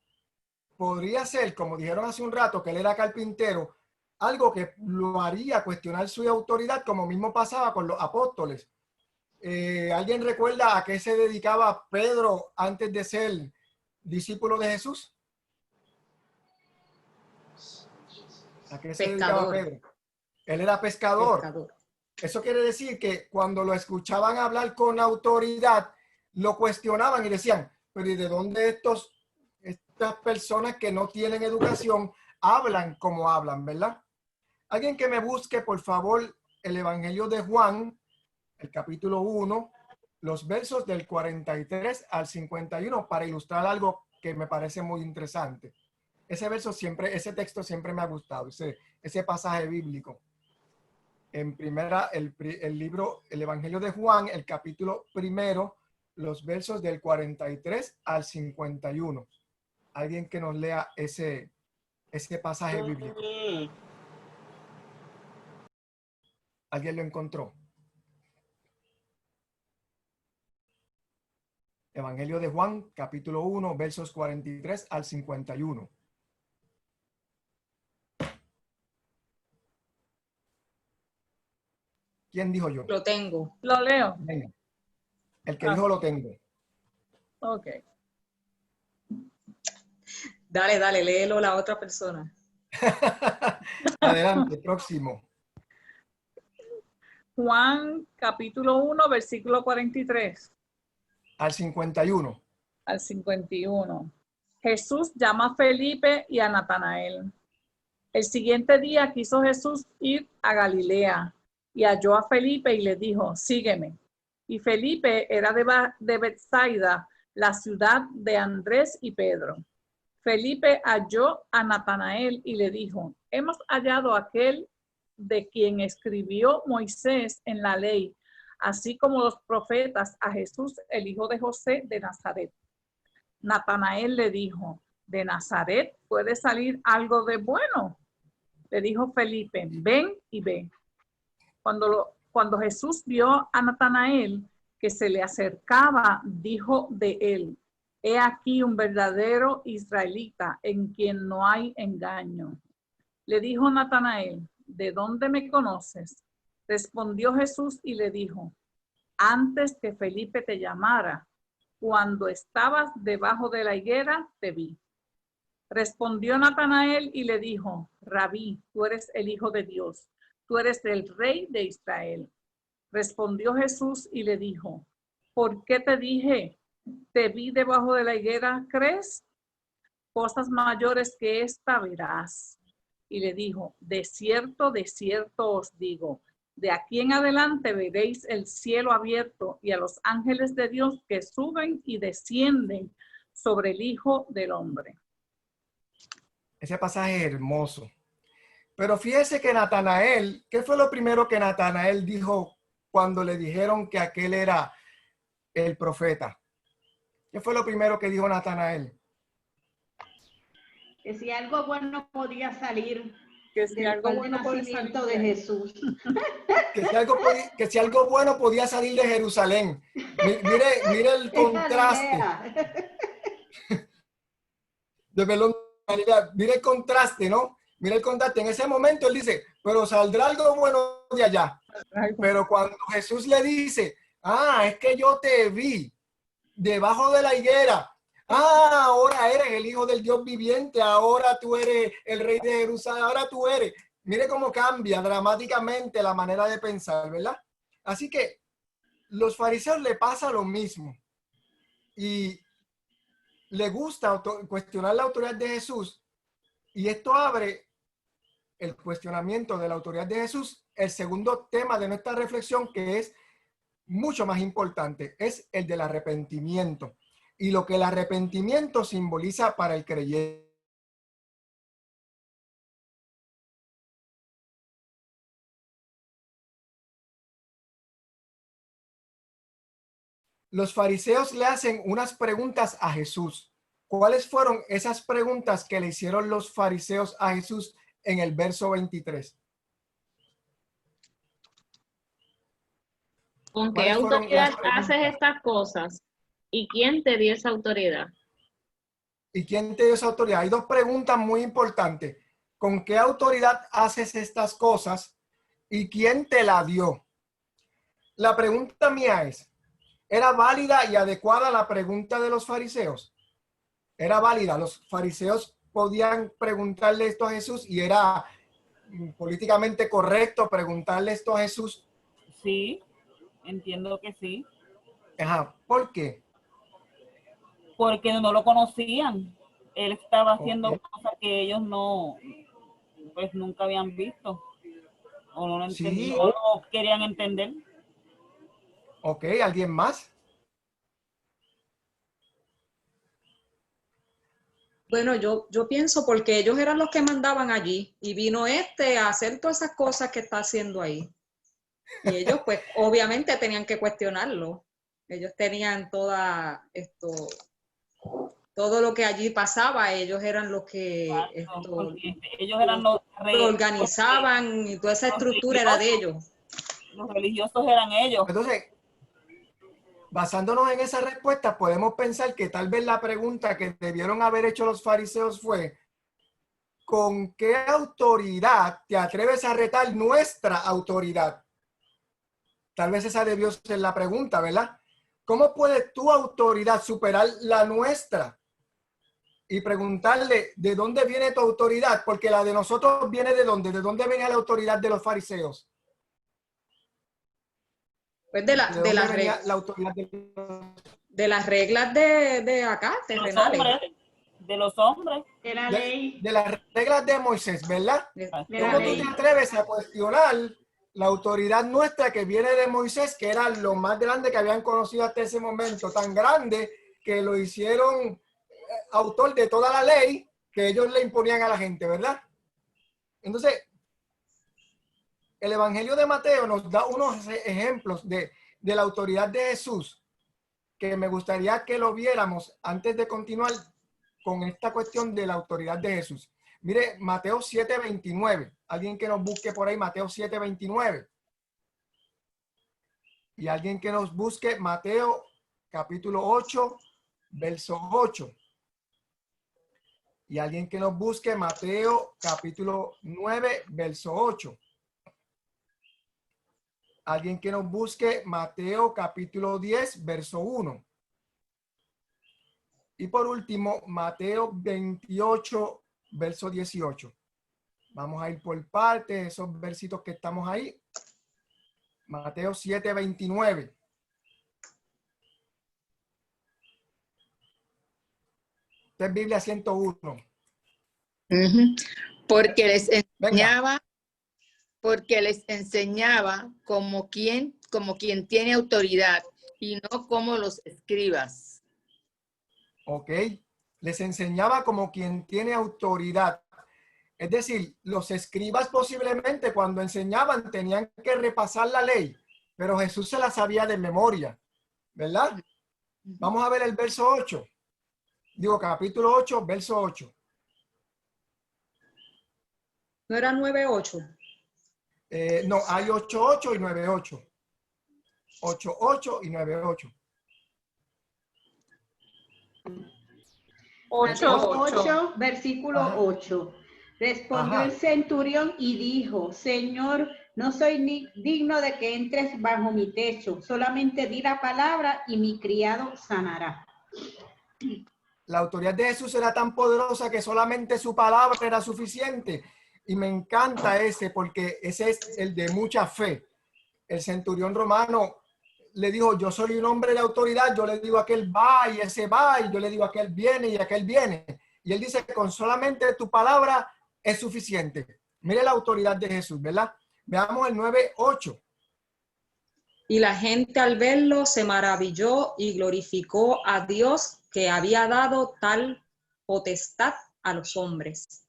podría ser, como dijeron hace un rato, que él era carpintero, algo que lo haría cuestionar su autoridad, como mismo pasaba con los apóstoles. ¿Alguien recuerda a qué se dedicaba Pedro antes de ser discípulo de Jesús? ¿A qué se dedicaba Pedro? Él era pescador. Eso quiere decir que cuando lo escuchaban hablar con autoridad, lo cuestionaban y decían, pero ¿y de dónde estas personas que no tienen educación hablan como hablan, verdad? Alguien que me busque, por favor, el Evangelio de Juan, el capítulo 1, los versos del 43 al 51, para ilustrar algo que me parece muy interesante. Ese texto siempre me ha gustado, ese pasaje bíblico. En primera, el Evangelio de Juan, el capítulo 1, los versos del 43 al 51. Alguien que nos lea ese pasaje bíblico. ¿Alguien lo encontró? Evangelio de Juan, capítulo 1, versos 43 al 51. ¿Quién dijo yo? Lo tengo. Lo leo. Venga. El que dijo lo tengo. Ok. Dale, léelo la otra persona. Adelante, próximo. Juan capítulo 1, versículo 43. Al 51. Al 51. Jesús llama a Felipe y a Natanael. El siguiente día quiso Jesús ir a Galilea y halló a Felipe y le dijo, sígueme. Y Felipe era de Betsaida, la ciudad de Andrés y Pedro. Felipe halló a Natanael y le dijo, hemos hallado a aquel de quien escribió Moisés en la ley, así como los profetas, a Jesús, el hijo de José de Nazaret. Natanael le dijo, ¿de Nazaret puede salir algo de bueno? Le dijo Felipe, ven y ve. Cuando Jesús vio a Natanael que se le acercaba, dijo de él, he aquí un verdadero israelita en quien no hay engaño. Le dijo Natanael, ¿de dónde me conoces? Respondió Jesús y le dijo, antes que Felipe te llamara, cuando estabas debajo de la higuera, te vi. Respondió Natanael y le dijo, Rabí, tú eres el Hijo de Dios, tú eres el Rey de Israel. Respondió Jesús y le dijo, ¿por qué te dije, te vi debajo de la higuera, crees? Cosas mayores que esta verás. Y le dijo, de cierto os digo, De aquí en adelante veréis el cielo abierto y a los ángeles de Dios que suben y descienden sobre el Hijo del Hombre. Ese pasaje es hermoso. Pero fíjese que Natanael, ¿qué fue lo primero que Natanael dijo cuando le dijeron que aquel era el profeta? ¿Qué fue lo primero que dijo Natanael? Que si algo bueno podía salir Que si del algo lugar de bueno puede nacimiento salir de de ahí. Jesús. Que si algo bueno podía salir de Jerusalén. Mire el contraste. De Belón, mire el contraste, ¿no? Mire el contraste. En ese momento él dice, pero saldrá algo bueno de allá. Pero cuando Jesús le dice, es que yo te vi debajo de la higuera. Ahora eres el Hijo del Dios viviente. Ahora tú eres el Rey de Jerusalén. Ahora tú eres. Mire cómo cambia dramáticamente la manera de pensar, ¿verdad? Así que los fariseos le pasa lo mismo. Y le gusta cuestionar la autoridad de Jesús. Y esto abre el cuestionamiento de la autoridad de Jesús. El segundo tema de nuestra reflexión, que es mucho más importante, es el del arrepentimiento. Y lo que el arrepentimiento simboliza para el creyente. Los fariseos le hacen unas preguntas a Jesús. ¿Cuáles fueron esas preguntas que le hicieron los fariseos a Jesús en el verso 23? ¿Con qué ¿Cuáles fueron autoridad las preguntas? haces estas cosas? ¿Y quién te dio esa autoridad? ¿Y quién te dio esa autoridad? Hay dos preguntas muy importantes. ¿Con qué autoridad haces estas cosas? ¿Y quién te la dio? La pregunta mía es, ¿era válida y adecuada la pregunta de los fariseos? Era válida. Los fariseos podían preguntarle esto a Jesús y era políticamente correcto preguntarle esto a Jesús. Sí, entiendo que sí. Ajá. ¿Por qué? Porque no lo conocían. Él estaba haciendo Ok. cosas que ellos no, pues nunca habían visto. O no lo entendían, Sí. o no querían entender. Ok, ¿alguien más? Bueno, yo pienso porque ellos eran los que mandaban allí y vino a hacer todas esas cosas que está haciendo ahí. Y ellos pues obviamente tenían que cuestionarlo. Ellos tenían todo lo que allí pasaba, ellos eran los que Ellos eran los lo organizaban y toda esa estructura era de ellos. Los religiosos eran ellos. Entonces, basándonos en esa respuesta, podemos pensar que tal vez la pregunta que debieron haber hecho los fariseos fue, ¿con qué autoridad te atreves a retar nuestra autoridad? Tal vez esa debió ser la pregunta, ¿verdad? ¿Cómo puede tu autoridad superar la nuestra? Y preguntarle, ¿de dónde viene tu autoridad? Porque la de nosotros viene ¿de dónde? ¿De dónde viene la autoridad de los fariseos? Pues de las reglas de acá, terrenales. De los hombres. De la ley. De las reglas de Moisés, ¿verdad? ¿Cómo tú te atreves a cuestionar la autoridad nuestra que viene de Moisés, que era lo más grande que habían conocido hasta ese momento, tan grande que lo hicieron autor de toda la ley que ellos le imponían a la gente, ¿verdad? Entonces, el Evangelio de Mateo nos da unos ejemplos de la autoridad de Jesús que me gustaría que lo viéramos antes de continuar con esta cuestión de la autoridad de Jesús. Mire, Mateo 7:29. Alguien que nos busque por ahí, Mateo 7:29. Y alguien que nos busque Mateo capítulo 8, verso 8. Y alguien que nos busque Mateo capítulo 9, verso 8. Alguien que nos busque Mateo capítulo 10, verso 1. Y por último, Mateo 28, verso 18. Vamos a ir por partes, esos versitos que estamos ahí. Mateo 7:29. Esta es Biblia 101. Porque les enseñaba porque les enseñaba como quien tiene autoridad y no como los escribas. ¿Ok? Les enseñaba como quien tiene autoridad. Es decir, los escribas posiblemente cuando enseñaban tenían que repasar la ley, pero Jesús se la sabía de memoria, ¿verdad? Vamos a ver el verso 8. Digo, capítulo 8, verso 8. ¿No era 9:8? No, hay 8:8 y 9:8. 8:8 y 9:8. 8:8. Versículo Ajá. 8. Respondió Ajá. el centurión y dijo, Señor, no soy digno de que entres bajo mi techo, solamente di la palabra y mi criado sanará. La autoridad de Jesús era tan poderosa que solamente su palabra era suficiente. Y me encanta ese porque ese es el de mucha fe. El centurión romano le dijo, yo soy un hombre de autoridad, yo le digo a aquel va y ese va, y yo le digo a aquel viene y aquel viene. Y él dice que con solamente tu palabra es suficiente. Mire la autoridad de Jesús, ¿verdad? Veamos el 9:8. Y la gente al verlo se maravilló y glorificó a Dios que había dado tal potestad a los hombres.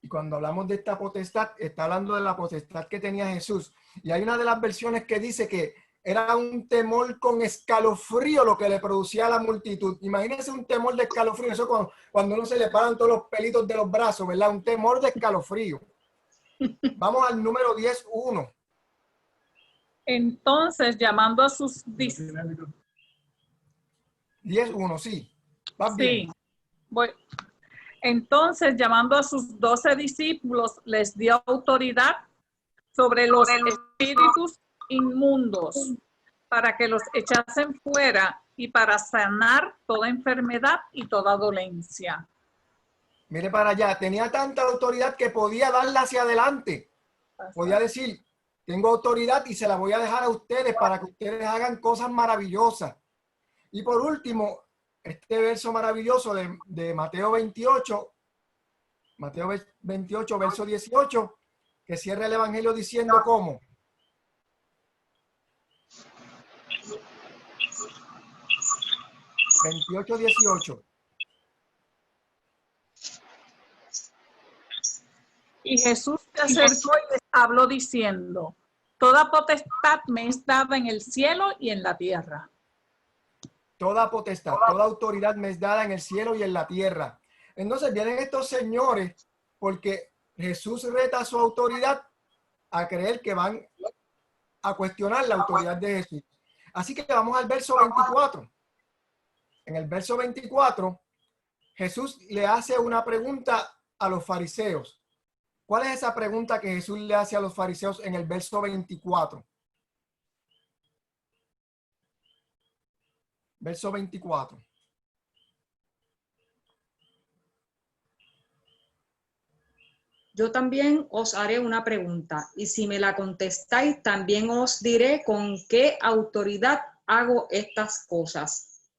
Y cuando hablamos de esta potestad, está hablando de la potestad que tenía Jesús. Y hay una de las versiones que dice que era un temor con escalofrío lo que le producía a la multitud. Imagínense un temor de escalofrío. Eso cuando uno se le paran todos los pelitos de los brazos, ¿verdad? Un temor de escalofrío. Vamos al número 10:1. Entonces, llamando a sus discípulos. 10:1, sí. ¿Vas bien? Sí. Voy. Entonces, llamando a sus 12 discípulos, les dio autoridad sobre los espíritus inmundos para que los echasen fuera y para sanar toda enfermedad y toda dolencia. Mire para allá, tenía tanta autoridad que podía darla hacia adelante. Podía decir, tengo autoridad y se la voy a dejar a ustedes para que ustedes hagan cosas maravillosas. Y por último, este verso maravilloso de Mateo 28, verso 18, que cierra el evangelio diciendo cómo. Veintiocho, 18. Y Jesús se acercó y les habló diciendo, toda potestad me es dada en el cielo y en la tierra. Toda potestad, toda autoridad me es dada en el cielo y en la tierra. Entonces vienen estos señores porque Jesús reta su autoridad a creer que van a cuestionar la autoridad de Jesús. Así que vamos al verso 24. En el verso 24, Jesús le hace una pregunta a los fariseos. ¿Cuál es esa pregunta que Jesús le hace a los fariseos en el verso 24? Verso 24. Yo también os haré una pregunta, y si me la contestáis, también os diré con qué autoridad hago estas cosas.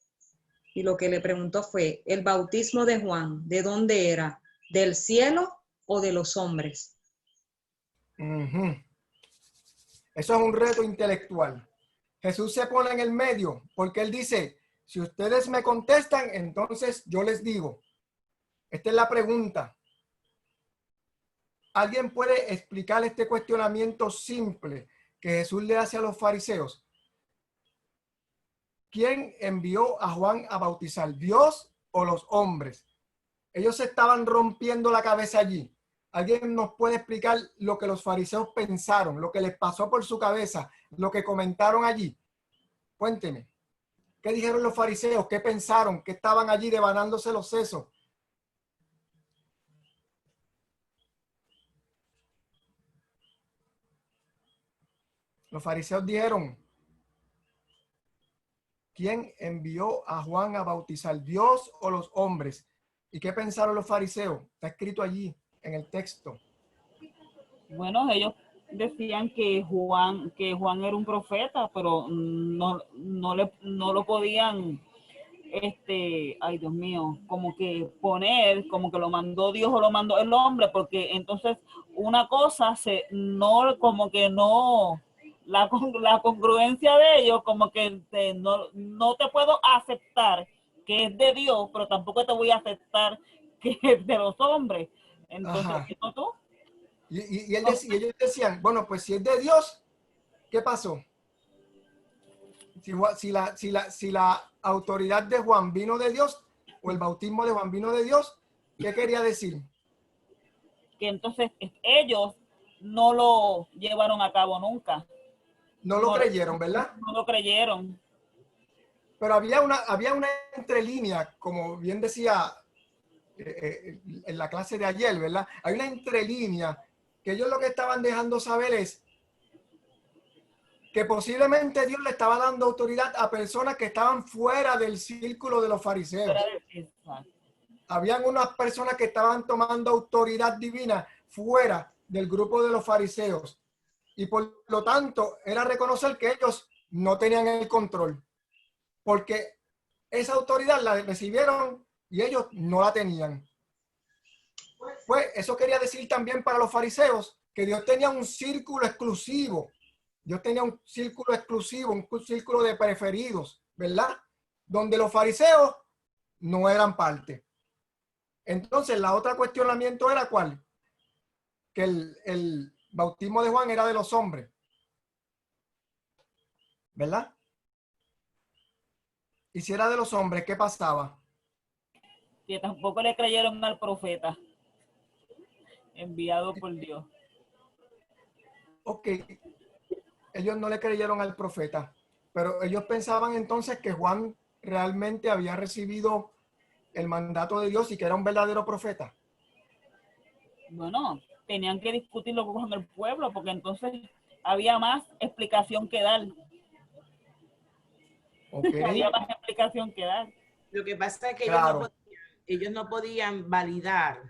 Y lo que le preguntó fue, ¿el bautismo de Juan, de dónde era? ¿Del cielo o de los hombres? Eso es un reto intelectual. Jesús se pone en el medio porque él dice, si ustedes me contestan, entonces yo les digo. Esta es la pregunta. ¿Alguien puede explicar este cuestionamiento simple que Jesús le hace a los fariseos? ¿Quién envió a Juan a bautizar? ¿Dios o los hombres? Ellos se estaban rompiendo la cabeza allí. ¿Alguien nos puede explicar lo que los fariseos pensaron, lo que les pasó por su cabeza, lo que comentaron allí? Cuénteme. ¿Qué dijeron los fariseos? ¿Qué pensaron? ¿Qué estaban allí devanándose los sesos? Los fariseos dijeron, ¿quién envió a Juan a bautizar? ¿Dios o los hombres? ¿Y qué pensaron los fariseos? Está escrito allí en el texto. Bueno, ellos decían que Juan era un profeta, pero no lo podían ay Dios mío, como que poner, como que lo mandó Dios o lo mandó el hombre, porque entonces una cosa como que no, la congruencia de ellos, como que no te puedo aceptar que es de Dios, pero tampoco te voy a aceptar que es de los hombres. Entonces, Ajá. ¿no tú? Y ellos decían, bueno, pues si es de Dios, ¿qué pasó? Si la autoridad de Juan vino de Dios, o el bautismo de Juan vino de Dios, ¿qué quería decir? Que entonces ellos no lo llevaron a cabo nunca. No lo creyeron, ¿verdad? No lo creyeron. Pero había una entrelínea, como bien decía en la clase de ayer, ¿verdad? Hay una entrelínea que ellos lo que estaban dejando saber es que posiblemente Dios le estaba dando autoridad a personas que estaban fuera del círculo de los fariseos. Habían unas personas que estaban tomando autoridad divina fuera del grupo de los fariseos. Y por lo tanto, era reconocer que ellos no tenían el control. Porque esa autoridad la recibieron y ellos no la tenían. Pues eso quería decir también para los fariseos que Dios tenía un círculo exclusivo. Dios tenía un círculo exclusivo, un círculo de preferidos, ¿verdad? Donde los fariseos no eran parte. Entonces, la otra cuestionamiento era ¿cuál? Que el bautismo de Juan era de los hombres, ¿verdad? Y si era de los hombres, ¿qué pasaba? Que tampoco le creyeron al profeta enviado por Dios. Ok, ellos no le creyeron al profeta, pero ellos pensaban entonces que Juan realmente había recibido el mandato de Dios y que era un verdadero profeta. Bueno, tenían que discutirlo con el pueblo porque entonces había más explicación que dar. Okay. Había más explicación que dar. Lo que pasa es que Claro. ellos no podían validar.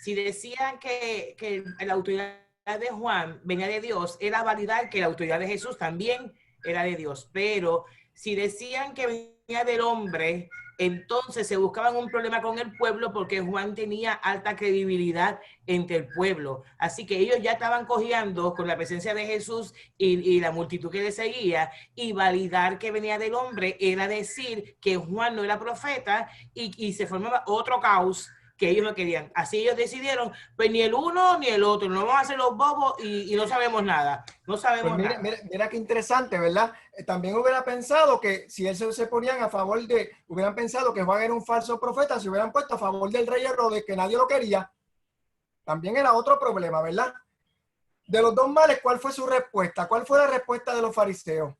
Si decían que la autoridad de Juan venía de Dios, era validar que la autoridad de Jesús también era de Dios. Pero si decían que venía del hombre, entonces se buscaban un problema con el pueblo porque Juan tenía alta credibilidad entre el pueblo. Así que ellos ya estaban cojeando con la presencia de Jesús y la multitud que le seguía, y validar que venía del hombre era decir que Juan no era profeta y se formaba otro caos que ellos no querían. Así ellos decidieron, pues ni el uno ni el otro, no vamos a hacer los bobos y no sabemos nada. No sabemos Pues mira, nada. mira qué interesante, ¿verdad? También hubiera pensado que si ellos se ponían a favor hubieran pensado que Juan era un falso profeta, se hubieran puesto a favor del rey Herodes, que nadie lo quería. También era otro problema, ¿verdad? De los dos males, ¿cuál fue su respuesta? ¿Cuál fue la respuesta de los fariseos?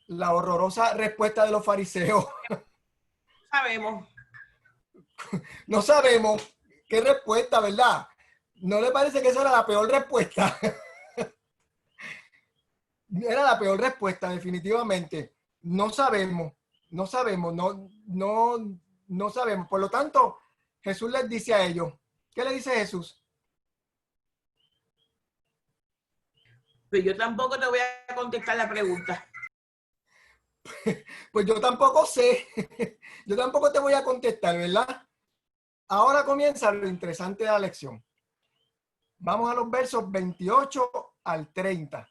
La horrorosa respuesta de los fariseos. Sabemos. No sabemos qué respuesta, ¿verdad? ¿No le parece que esa era la peor respuesta? Era la peor respuesta, definitivamente. No sabemos, no sabemos. Por lo tanto, Jesús les dice a ellos, ¿qué le dice Jesús? Pues yo tampoco te voy a contestar la pregunta. Pues yo tampoco sé. Yo tampoco te voy a contestar, ¿verdad? Ahora comienza lo interesante de la lección. Vamos a los versos 28 al 30.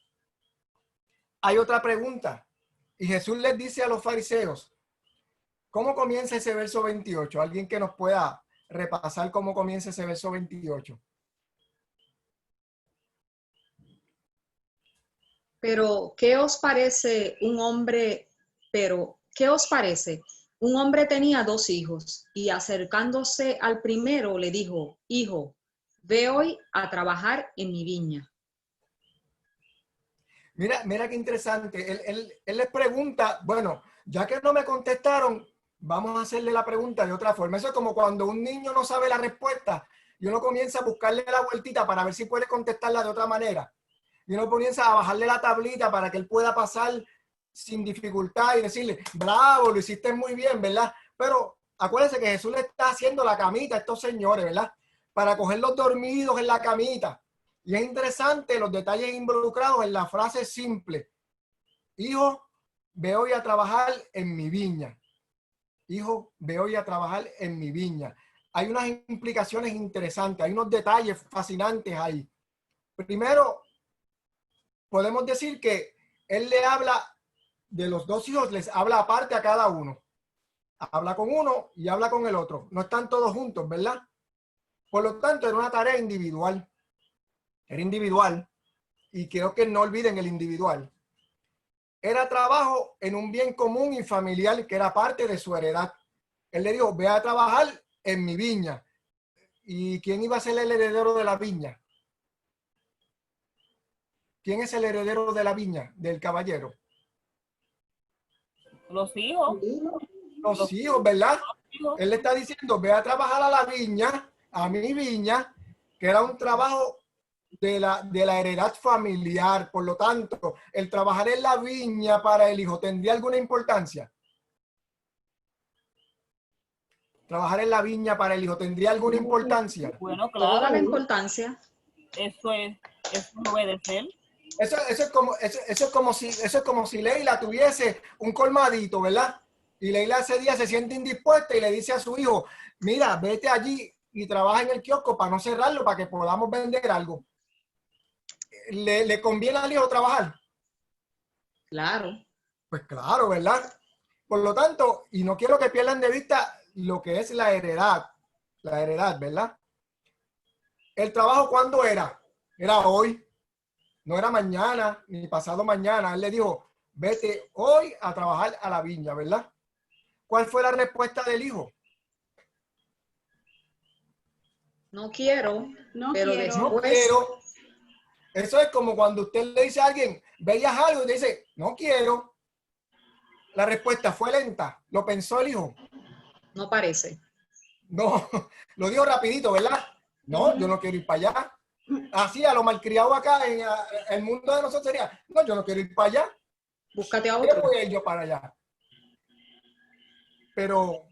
Hay otra pregunta. Y Jesús les dice a los fariseos, ¿cómo comienza ese verso 28? ¿Alguien que nos pueda repasar cómo comienza ese verso 28? Pero, ¿qué os parece un hombre? ¿Qué os parece? Un hombre tenía 2 hijos y acercándose al primero le dijo, hijo, ve hoy a trabajar en mi viña. Mira qué interesante. Él les pregunta, bueno, ya que no me contestaron, vamos a hacerle la pregunta de otra forma. Eso es como cuando un niño no sabe la respuesta y uno comienza a buscarle la vueltita para ver si puede contestarla de otra manera. Y uno comienza a bajarle la tablita para que él pueda pasar sin dificultad y decirle, bravo, lo hiciste muy bien, ¿verdad? Pero acuérdense que Jesús le está haciendo la camita a estos señores, ¿verdad? Para cogerlos dormidos en la camita. Y es interesante los detalles involucrados en la frase simple. Hijo, ve hoy a trabajar en mi viña. Hijo, ve hoy a trabajar en mi viña. Hay unas implicaciones interesantes, hay unos detalles fascinantes ahí. Primero, podemos decir que él le habla, de los dos hijos, les habla aparte a cada uno. Habla con uno y habla con el otro. No están todos juntos, ¿verdad? Por lo tanto, era una tarea individual. Era individual. Y quiero que no olviden el individual. Era trabajo en un bien común y familiar que era parte de su heredad. Él le dijo, ve a trabajar en mi viña. ¿Y quién iba a ser el heredero de la viña? ¿Quién es el heredero de la viña del caballero? Los hijos. Los hijos, ¿verdad? Los hijos. Él le está diciendo, ve a trabajar a la viña, a mi viña, que era un trabajo de la heredad familiar. Por lo tanto, el trabajar en la viña para el hijo, ¿tendría alguna importancia? Trabajar en la viña para el hijo, ¿tendría alguna importancia? Bueno, Toda claro. la importancia. Eso es obedecer. Eso es como si Leila tuviese un colmadito, ¿verdad? Y Leila ese día se siente indispuesta y le dice a su hijo, mira, vete allí y trabaja en el kiosco para no cerrarlo, para que podamos vender algo. ¿Le conviene al hijo trabajar? Claro. Pues claro, ¿verdad? Por lo tanto, y no quiero que pierdan de vista lo que es la heredad, ¿verdad? ¿El trabajo cuándo era? Era hoy, no era mañana ni pasado mañana. Él le dijo, vete hoy a trabajar a la viña, ¿verdad? ¿Cuál fue la respuesta del hijo? No quiero, No pero quiero. No después quiero. Eso es como cuando usted le dice a alguien, veías algo y le dice, no quiero. La respuesta fue lenta. ¿Lo pensó el hijo? no parece. No, lo dijo rapidito, ¿verdad? No, yo no quiero ir para allá. Así a lo malcriado acá en el mundo de nosotros sería, no, yo no quiero ir para allá. Búscate a ¿Qué otro. voy a ir yo para allá? Pero,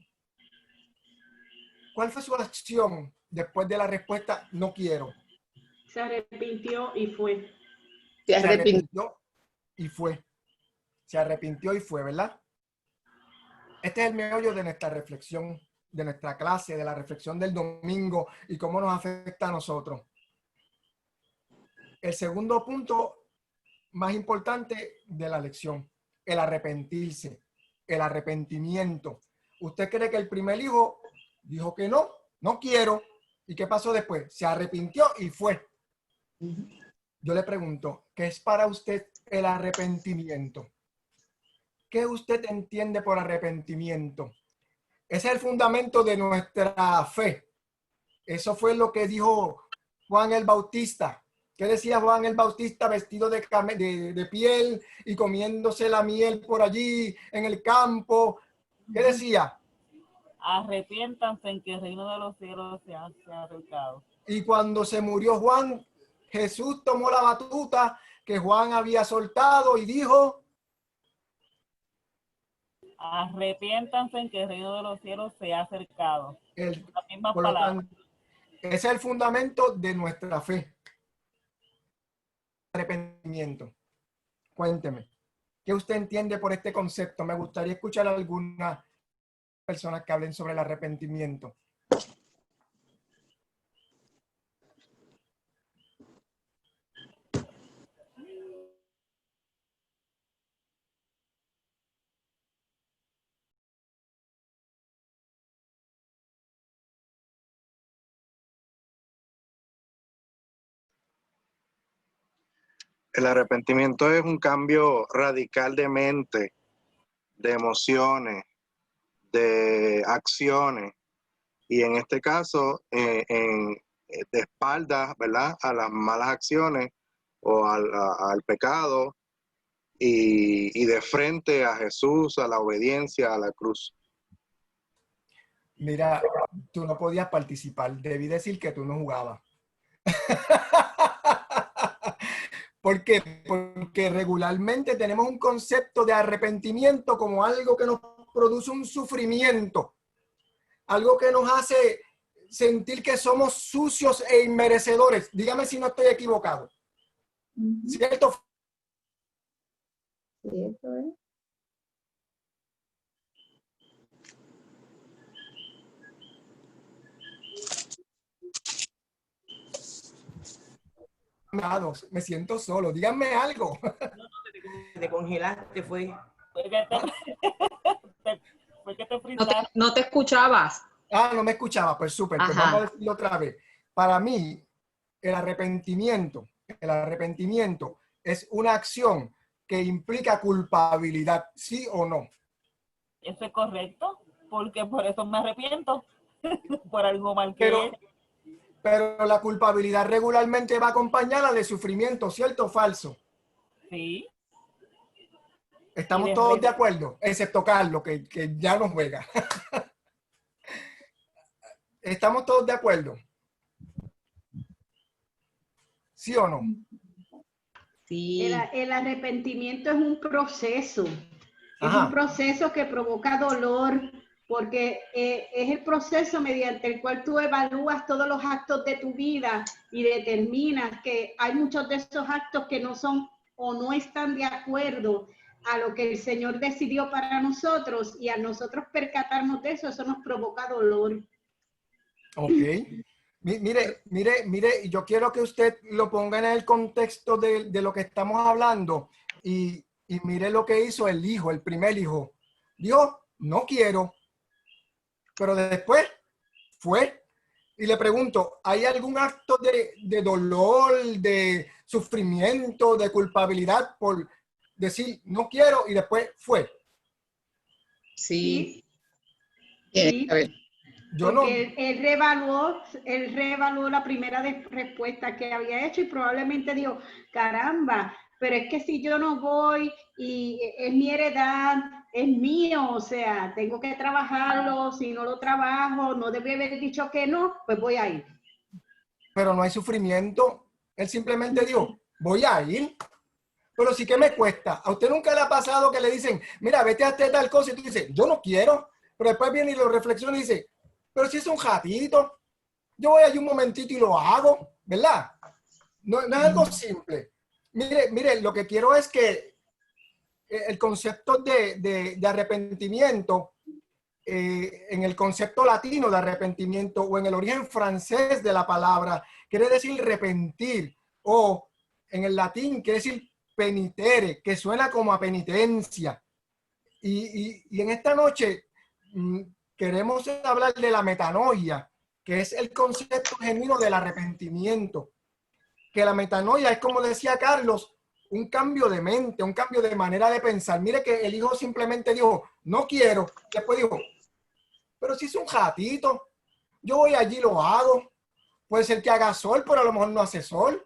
¿cuál fue su acción después de la respuesta, no quiero? Se arrepintió y fue. Se Se arrepintió. arrepintió y fue. Se arrepintió y fue, ¿verdad? Este es el meollo de nuestra reflexión, de nuestra clase, de la reflexión del domingo y cómo nos afecta a nosotros. El segundo punto más importante de la lección, el arrepentirse, el arrepentimiento. ¿Usted cree que el primer hijo dijo que no, no quiero? ¿Y qué pasó después? Se arrepintió y fue. Yo le pregunto, ¿qué es para usted el arrepentimiento? ¿Qué usted entiende por arrepentimiento? Ese es el fundamento de nuestra fe. Eso fue lo que dijo Juan el Bautista. ¿Qué decía Juan el Bautista vestido de piel y comiéndose la miel por allí en el campo? ¿Qué decía? Arrepiéntanse en que el reino de los cielos se ha acercado. Y cuando se murió Juan, Jesús tomó la batuta que Juan había soltado y dijo, Arrepiéntanse en que el reino de los cielos se ha acercado. La misma por lo palabra. tanto, ese es el fundamento de nuestra fe. Arrepentimiento. Cuénteme, ¿qué usted entiende por este concepto? Me gustaría escuchar a algunas personas que hablen sobre el arrepentimiento. El arrepentimiento es un cambio radical de mente, de emociones, de acciones, y en este caso, de espaldas, ¿verdad?, a las malas acciones o al pecado, y de frente a Jesús, a la obediencia, a la cruz. Mira, tú no podías participar. Debí decir que tú no jugabas. ¿Por qué? Porque regularmente tenemos un concepto de arrepentimiento como algo que nos produce un sufrimiento, algo que nos hace sentir que somos sucios e inmerecedores. Dígame si no estoy equivocado. ¿Cierto? Sí, eso es. amados, me siento solo. Díganme algo. Te congelaste, fue. No te escuchabas. Ah, no me escuchaba. Pues súper. Pues Ajá. vamos a decirlo otra vez. Para mí, el arrepentimiento es una acción que implica culpabilidad, ¿sí o no? Eso es correcto, porque por eso me arrepiento, por algo mal que he hecho. Pero la culpabilidad regularmente va acompañada de sufrimiento, ¿cierto o falso? Sí. Estamos todos de acuerdo, excepto Carlos, que ya no juega. ¿Estamos todos de acuerdo? ¿Sí o no? Sí. El arrepentimiento es un proceso. Es Ajá. un proceso que provoca dolor, porque es el proceso mediante el cual tú evalúas todos los actos de tu vida y determinas que hay muchos de esos actos que no son o no están de acuerdo a lo que el Señor decidió para nosotros, y a nosotros percatarnos de eso, eso nos provoca dolor. Ok. Mire, yo quiero que usted lo ponga en el contexto de lo que estamos hablando y mire lo que hizo el hijo, el primer hijo. Dijo, no quiero, pero después fue. Y le pregunto, ¿hay algún acto de dolor, de sufrimiento, de culpabilidad por decir no quiero y después fue? Sí. Sí. A ver. Yo no. Porque él reevaluó la primera respuesta que había hecho y probablemente dijo, caramba, pero es que si yo no voy y es mi heredad, es mío, o sea, tengo que trabajarlo, si no lo trabajo, no debí haber dicho que no, pues voy a ir. Pero no hay sufrimiento. Él simplemente dijo, voy a ir. Pero sí que me cuesta. ¿A usted nunca le ha pasado que le dicen, mira, vete a hacer tal cosa? Y tú dices, yo no quiero. Pero después viene y lo reflexiona y dice, pero si es un ratito, yo voy allí un momentito y lo hago, ¿verdad? No es algo simple. Mire, lo que quiero es que el concepto de arrepentimiento, en el concepto latino de arrepentimiento o en el origen francés de la palabra, quiere decir repentir, o en el latín quiere decir penitere, que suena como a penitencia. Y en esta noche queremos hablar de la metanoia, que es el concepto genuino del arrepentimiento. Que la metanoia es, como decía Carlos, un cambio de mente, un cambio de manera de pensar. Mire que el hijo simplemente dijo, no quiero. Después dijo, pero si es un ratito, yo voy allí y lo hago. Puede ser que haga sol, pero a lo mejor no hace sol.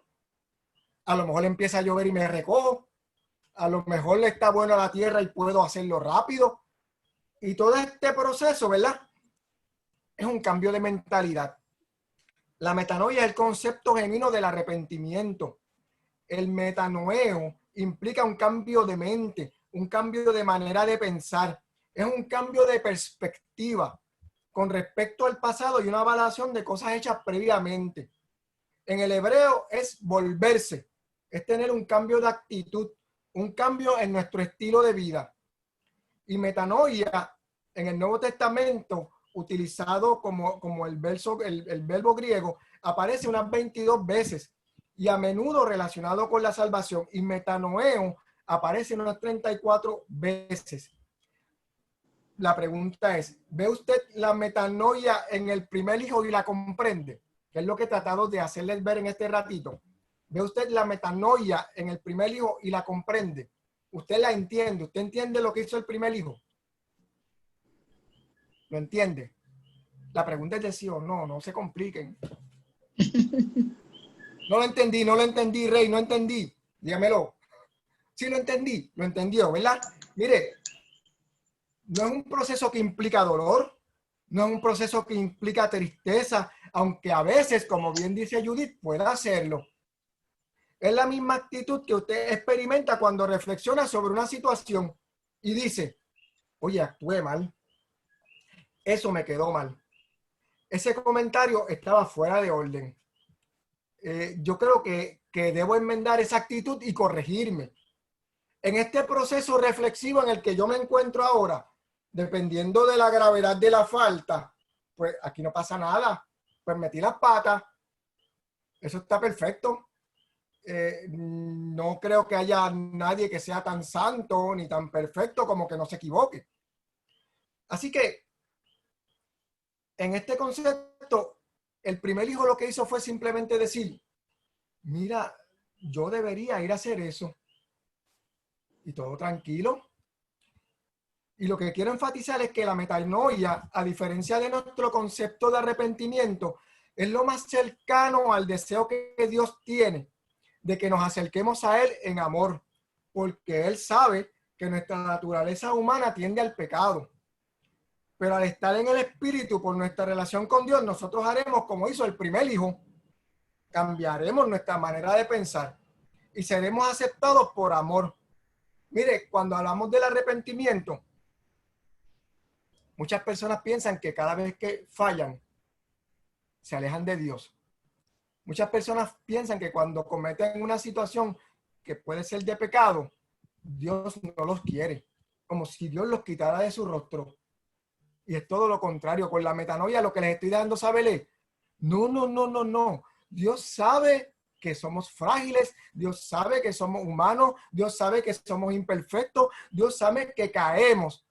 A lo mejor empieza a llover y me recojo. A lo mejor le está bueno a la tierra y puedo hacerlo rápido. Y todo este proceso, ¿verdad? Es un cambio de mentalidad. La metanoia es el concepto genuino del arrepentimiento. El metanoeo implica un cambio de mente, un cambio de manera de pensar. Es un cambio de perspectiva con respecto al pasado y una evaluación de cosas hechas previamente. En el hebreo es volverse, es tener un cambio de actitud, un cambio en nuestro estilo de vida. Y metanoia en el Nuevo Testamento, utilizado como el verbo griego, aparece unas 22 veces y a menudo relacionado con la salvación. Y metanoeo aparece unas 34 veces. La pregunta es, ¿ve usted la metanoia en el primer hijo y la comprende? Que es lo que he tratado de hacerles ver en este ratito. ¿Ve usted la metanoia en el primer hijo y la comprende? ¿Usted la entiende? ¿Usted entiende lo que hizo el primer hijo? ¿Lo entiende? La pregunta es de sí o no, no se compliquen. No lo entendí, Rey, no entendí. Dígamelo. Sí lo entendí, lo entendió, ¿verdad? Mire, no es un proceso que implica dolor, no es un proceso que implica tristeza, aunque a veces, como bien dice Judith, pueda hacerlo. Es la misma actitud que usted experimenta cuando reflexiona sobre una situación y dice, oye, actué mal. Eso me quedó mal. Ese comentario estaba fuera de orden. Yo creo que debo enmendar esa actitud y corregirme. En este proceso reflexivo en el que yo me encuentro ahora, dependiendo de la gravedad de la falta, pues aquí no pasa nada. Pues metí las patas. Eso está perfecto. no creo que haya nadie que sea tan santo ni tan perfecto como que no se equivoque. Así que en este concepto, el primer hijo lo que hizo fue simplemente decir, mira, yo debería ir a hacer eso. Y todo tranquilo. Y lo que quiero enfatizar es que la metanoia, a diferencia de nuestro concepto de arrepentimiento, es lo más cercano al deseo que Dios tiene de que nos acerquemos a Él en amor, porque Él sabe que nuestra naturaleza humana tiende al pecado. Pero al estar en el Espíritu, por nuestra relación con Dios, nosotros haremos como hizo el primer hijo, cambiaremos nuestra manera de pensar y seremos aceptados por amor. Mire, cuando hablamos del arrepentimiento, muchas personas piensan que cada vez que fallan, se alejan de Dios. Muchas personas piensan que cuando cometen una situación que puede ser de pecado, Dios no los quiere, como si Dios los quitara de su rostro. Y es todo lo contrario. Con la metanoia lo que les estoy dando saber es, no. Dios sabe que somos frágiles, Dios sabe que somos humanos, Dios sabe que somos imperfectos, Dios sabe que caemos.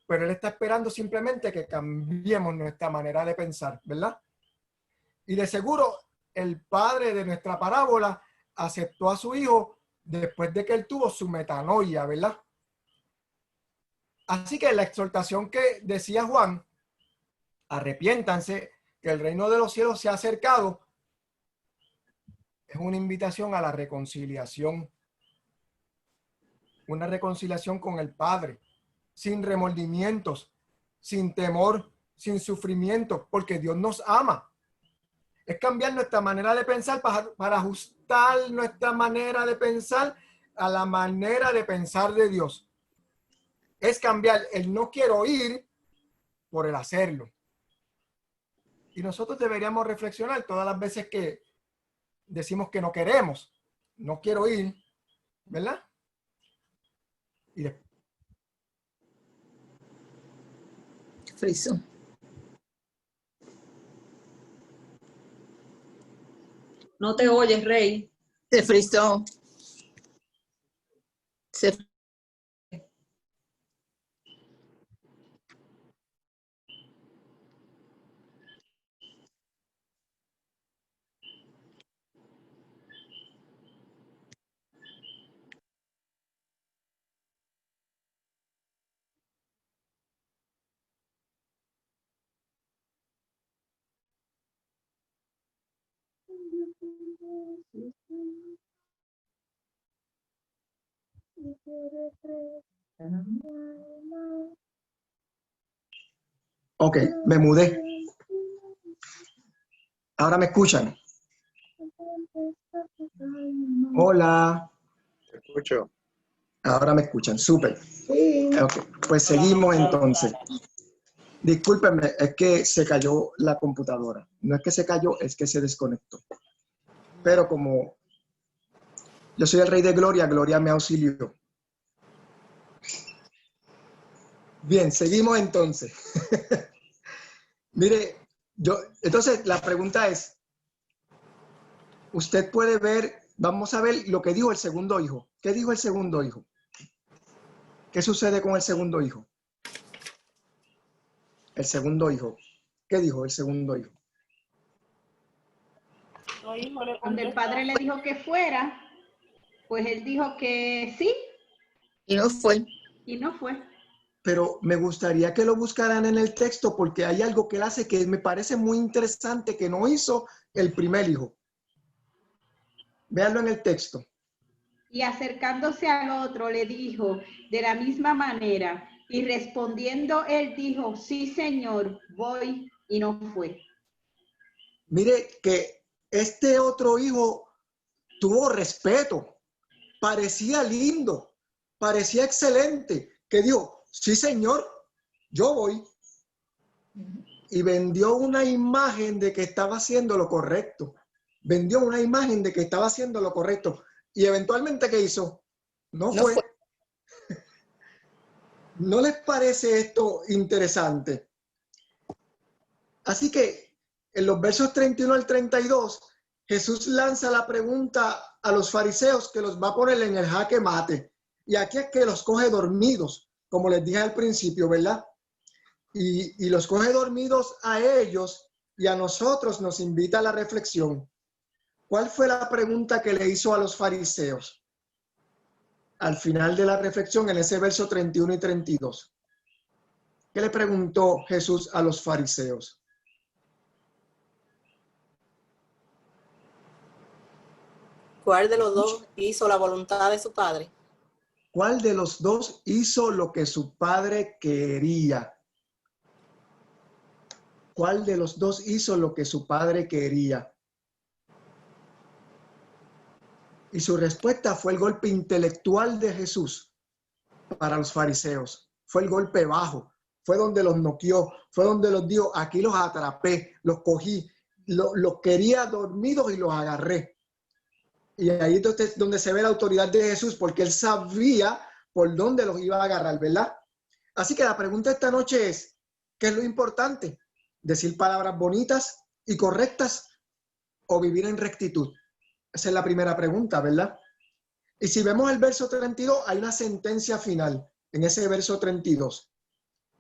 Pero Él está esperando simplemente que cambiemos nuestra manera de pensar, ¿verdad? Y de seguro, el padre de nuestra parábola aceptó a su hijo después de que él tuvo su metanoia, ¿verdad? Así que la exhortación que decía Juan, arrepiéntanse, que el reino de los cielos se ha acercado, es una invitación a la reconciliación. Una reconciliación con el Padre, sin remordimientos, sin temor, sin sufrimiento, porque Dios nos ama. Es cambiar nuestra manera de pensar para ajustar nuestra manera de pensar a la manera de pensar de Dios. Es cambiar el no quiero ir por el hacerlo. Y nosotros deberíamos reflexionar todas las veces que decimos que no queremos, no quiero ir, ¿verdad? Y después. Friso. No te oyes, Rey. Se frizó. Se Ok, me mudé. Ahora me escuchan. Hola. Te escucho. Ahora me escuchan, súper. Sí. Okay, pues seguimos entonces. Discúlpenme, es que se cayó la computadora. No es que se cayó, es que se desconectó. Pero como yo soy el Rey de Gloria, Gloria me auxilió. Bien, seguimos entonces. Mire, entonces la pregunta es, usted puede ver, vamos a ver lo que dijo el segundo hijo. ¿Qué dijo el segundo hijo? ¿Qué sucede con el segundo hijo? El segundo hijo. ¿Qué dijo el segundo hijo? Cuando el padre le dijo que fuera, pues él dijo que sí. Y no fue. Y no fue. Pero me gustaría que lo buscaran en el texto porque hay algo que él hace que me parece muy interesante que no hizo el primer hijo. Véanlo en el texto. Y acercándose al otro le dijo de la misma manera, y respondiendo él dijo, sí, Señor, voy, y no fue. Mire que este otro hijo tuvo respeto, parecía lindo, parecía excelente, que dijo, sí, Señor, yo voy. Y vendió una imagen de que estaba haciendo lo correcto. Vendió una imagen de que estaba haciendo lo correcto. Y eventualmente, ¿qué hizo? No fue. ¿No les parece esto interesante? Así que en los versos 31 al 32, Jesús lanza la pregunta a los fariseos que los va a poner en el jaque mate. Y aquí es que los coge dormidos, como les dije al principio, ¿verdad? Y los coge dormidos a ellos y a nosotros nos invita a la reflexión. ¿Cuál fue la pregunta que le hizo a los fariseos? Al final de la reflexión, en ese verso 31 y 32. ¿Qué le preguntó Jesús a los fariseos? ¿Cuál de los dos hizo la voluntad de su padre? ¿Cuál de los dos hizo lo que su padre quería? ¿Cuál de los dos hizo lo que su padre quería? Y su respuesta fue el golpe intelectual de Jesús para los fariseos. Fue el golpe bajo. Fue donde los noqueó. Fue donde los dijo, aquí los atrapé, los cogí, los quería dormidos y los agarré. Y ahí es donde se ve la autoridad de Jesús, porque él sabía por dónde los iba a agarrar, ¿verdad? Así que la pregunta esta noche es, ¿qué es lo importante? ¿Decir palabras bonitas y correctas o vivir en rectitud? Esa es la primera pregunta, ¿verdad? Y si vemos el verso 32, hay una sentencia final en ese verso 32.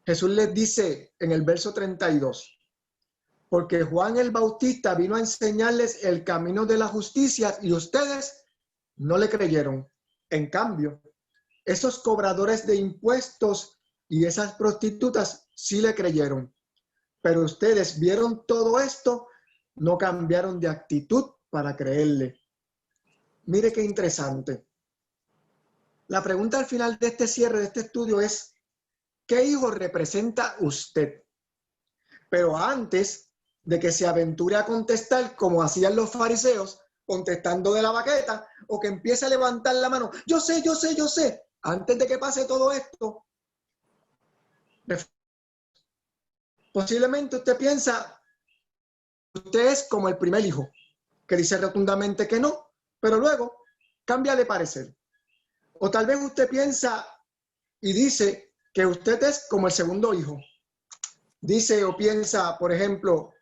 Jesús les dice en el verso 32, porque Juan el Bautista vino a enseñarles el camino de la justicia y ustedes no le creyeron. En cambio, esos cobradores de impuestos y esas prostitutas sí le creyeron. Pero ustedes vieron todo esto, no cambiaron de actitud para creerle. Mire qué interesante. La pregunta al final de este cierre, de este estudio es, ¿qué hijo representa usted? Pero antes de que se aventure a contestar como hacían los fariseos, contestando de la baqueta, o que empiece a levantar la mano, yo sé, yo sé, yo sé, antes de que pase todo esto, posiblemente usted piensa, usted es como el primer hijo, que dice rotundamente que no, pero luego cambia de parecer. O tal vez usted piensa y dice que usted es como el segundo hijo. Dice o piensa, por ejemplo,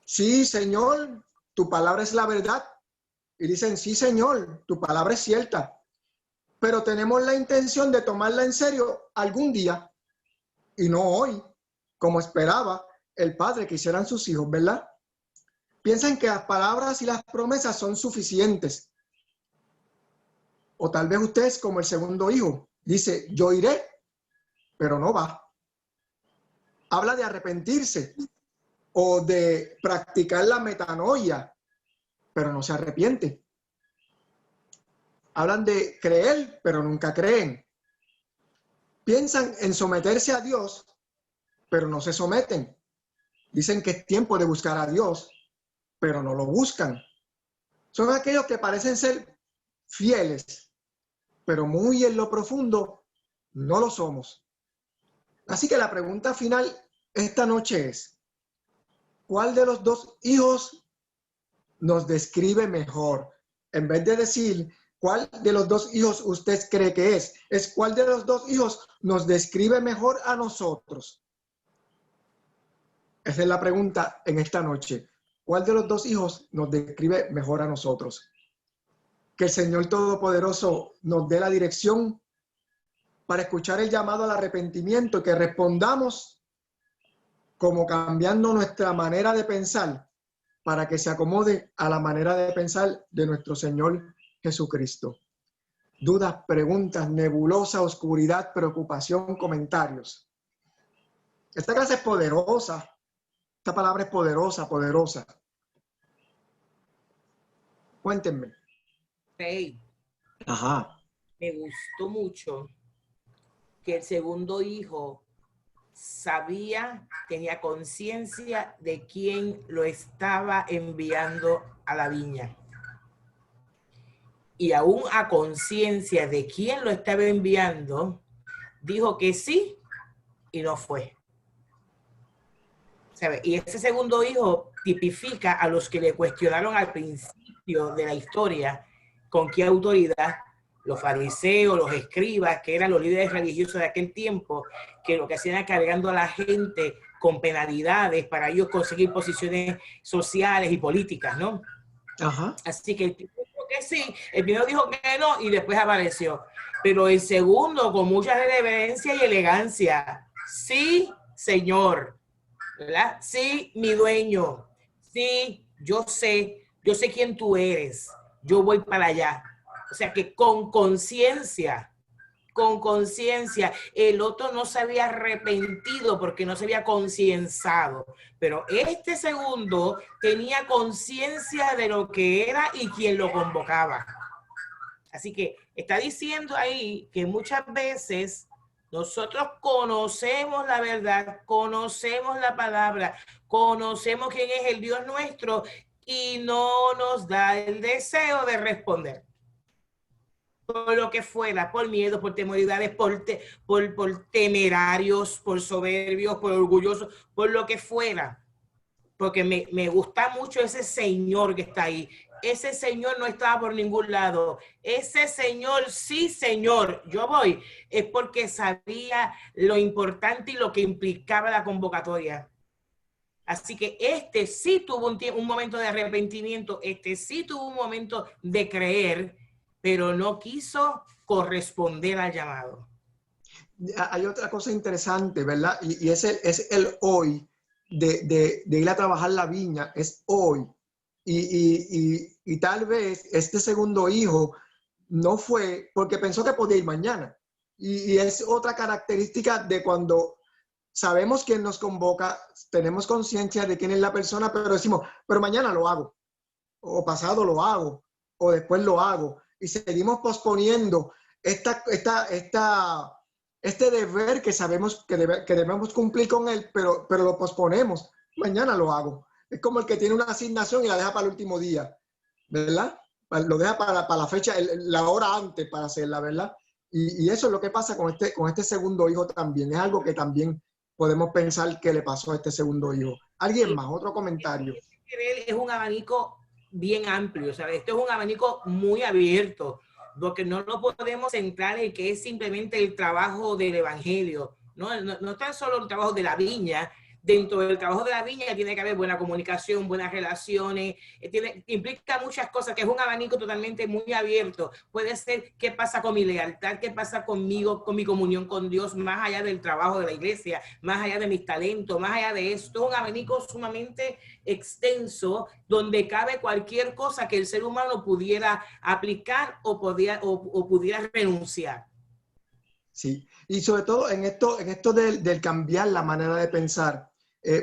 sí, Señor, tu palabra es la verdad. Y dicen, sí, Señor, tu palabra es cierta. Pero tenemos la intención de tomarla en serio algún día y no hoy, como esperaba el Padre que hicieran sus hijos, ¿verdad? Piensan que las palabras y las promesas son suficientes. O tal vez usted es como el segundo hijo. Dice, yo iré, pero no va. Habla de arrepentirse o de practicar la metanoia, pero no se arrepiente. Hablan de creer, pero nunca creen. Piensan en someterse a Dios, pero no se someten. Dicen que es tiempo de buscar a Dios, pero no lo buscan. Son aquellos que parecen ser fieles, pero muy en lo profundo no lo somos. Así que la pregunta final esta noche es, ¿cuál de los dos hijos nos describe mejor? En vez de decir, ¿cuál de los dos hijos usted cree que es cuál de los dos hijos nos describe mejor a nosotros. Esa es la pregunta en esta noche. ¿Cuál de los dos hijos nos describe mejor a nosotros? Que el Señor Todopoderoso nos dé la dirección para escuchar el llamado al arrepentimiento y que respondamos como cambiando nuestra manera de pensar para que se acomode a la manera de pensar de nuestro Señor Jesucristo. Dudas, preguntas, nebulosa, oscuridad, preocupación, comentarios. Esta clase es poderosa. Esta palabra es poderosa, poderosa. Cuéntenme. Hey, Ajá. me gustó mucho que el segundo hijo sabía, tenía conciencia de quién lo estaba enviando a la viña. Y aún a conciencia de quién lo estaba enviando, dijo que sí y no fue. ¿Sabe? Y ese segundo hijo tipifica a los que le cuestionaron al principio de la historia con qué autoridad, los fariseos, los escribas, que eran los líderes religiosos de aquel tiempo, que lo que hacían era cargando a la gente con penalidades para ellos conseguir posiciones sociales y políticas, ¿no? Ajá. Así que el primero dijo que sí, el primero dijo que no y después apareció. Pero el segundo, con mucha reverencia y elegancia, sí, señor, ¿verdad? Sí, mi dueño, sí, yo sé quién tú eres, yo voy para allá. O sea que con conciencia, el otro no se había arrepentido porque no se había concienzado, pero este segundo tenía conciencia de lo que era y quién lo convocaba. Así que está diciendo ahí que muchas veces nosotros conocemos la verdad, conocemos la palabra, conocemos quién es el Dios nuestro y no nos da el deseo de responder. Por lo que fuera, por miedo, por temeridades, por temerarios, por soberbios, por orgullosos, por lo que fuera. Porque me gusta mucho ese señor que está ahí. Ese señor no estaba por ningún lado. Ese señor, sí, señor, yo voy. Es porque sabía lo importante y lo que implicaba la convocatoria. Así que este sí tuvo un momento de arrepentimiento. Este sí tuvo un momento de creer, pero no quiso corresponder al llamado. Hay otra cosa interesante, ¿verdad? Y es el hoy de ir a trabajar la viña, es hoy. Y tal vez este segundo hijo no fue porque pensó que podía ir mañana. Y es otra característica de cuando sabemos quién nos convoca, tenemos conciencia de quién es la persona, pero decimos, pero mañana lo hago, o pasado lo hago, o después lo hago. Y seguimos posponiendo este deber que sabemos que debemos cumplir con él, pero lo posponemos. Mañana lo hago. Es como el que tiene una asignación y la deja para el último día, ¿verdad? Lo deja para la fecha, la hora antes para hacerla, ¿verdad? Y eso es lo que pasa con este segundo hijo también. Es algo que también podemos pensar que le pasó a este segundo hijo. ¿Alguien más? Otro comentario. Es un abanico bien amplio, ¿sabes? Esto es un abanico muy abierto, porque no lo podemos centrar en que es simplemente el trabajo del evangelio, no tan solo el trabajo de la viña. Dentro del trabajo de la viña tiene que haber buena comunicación, buenas relaciones, implica muchas cosas, que es un abanico totalmente muy abierto. Puede ser qué pasa con mi lealtad, qué pasa conmigo, con mi comunión con Dios, más allá del trabajo de la iglesia, más allá de mis talentos, más allá de esto. Un abanico sumamente extenso donde cabe cualquier cosa que el ser humano pudiera aplicar o pudiera renunciar. Sí, y sobre todo en esto del cambiar la manera de pensar.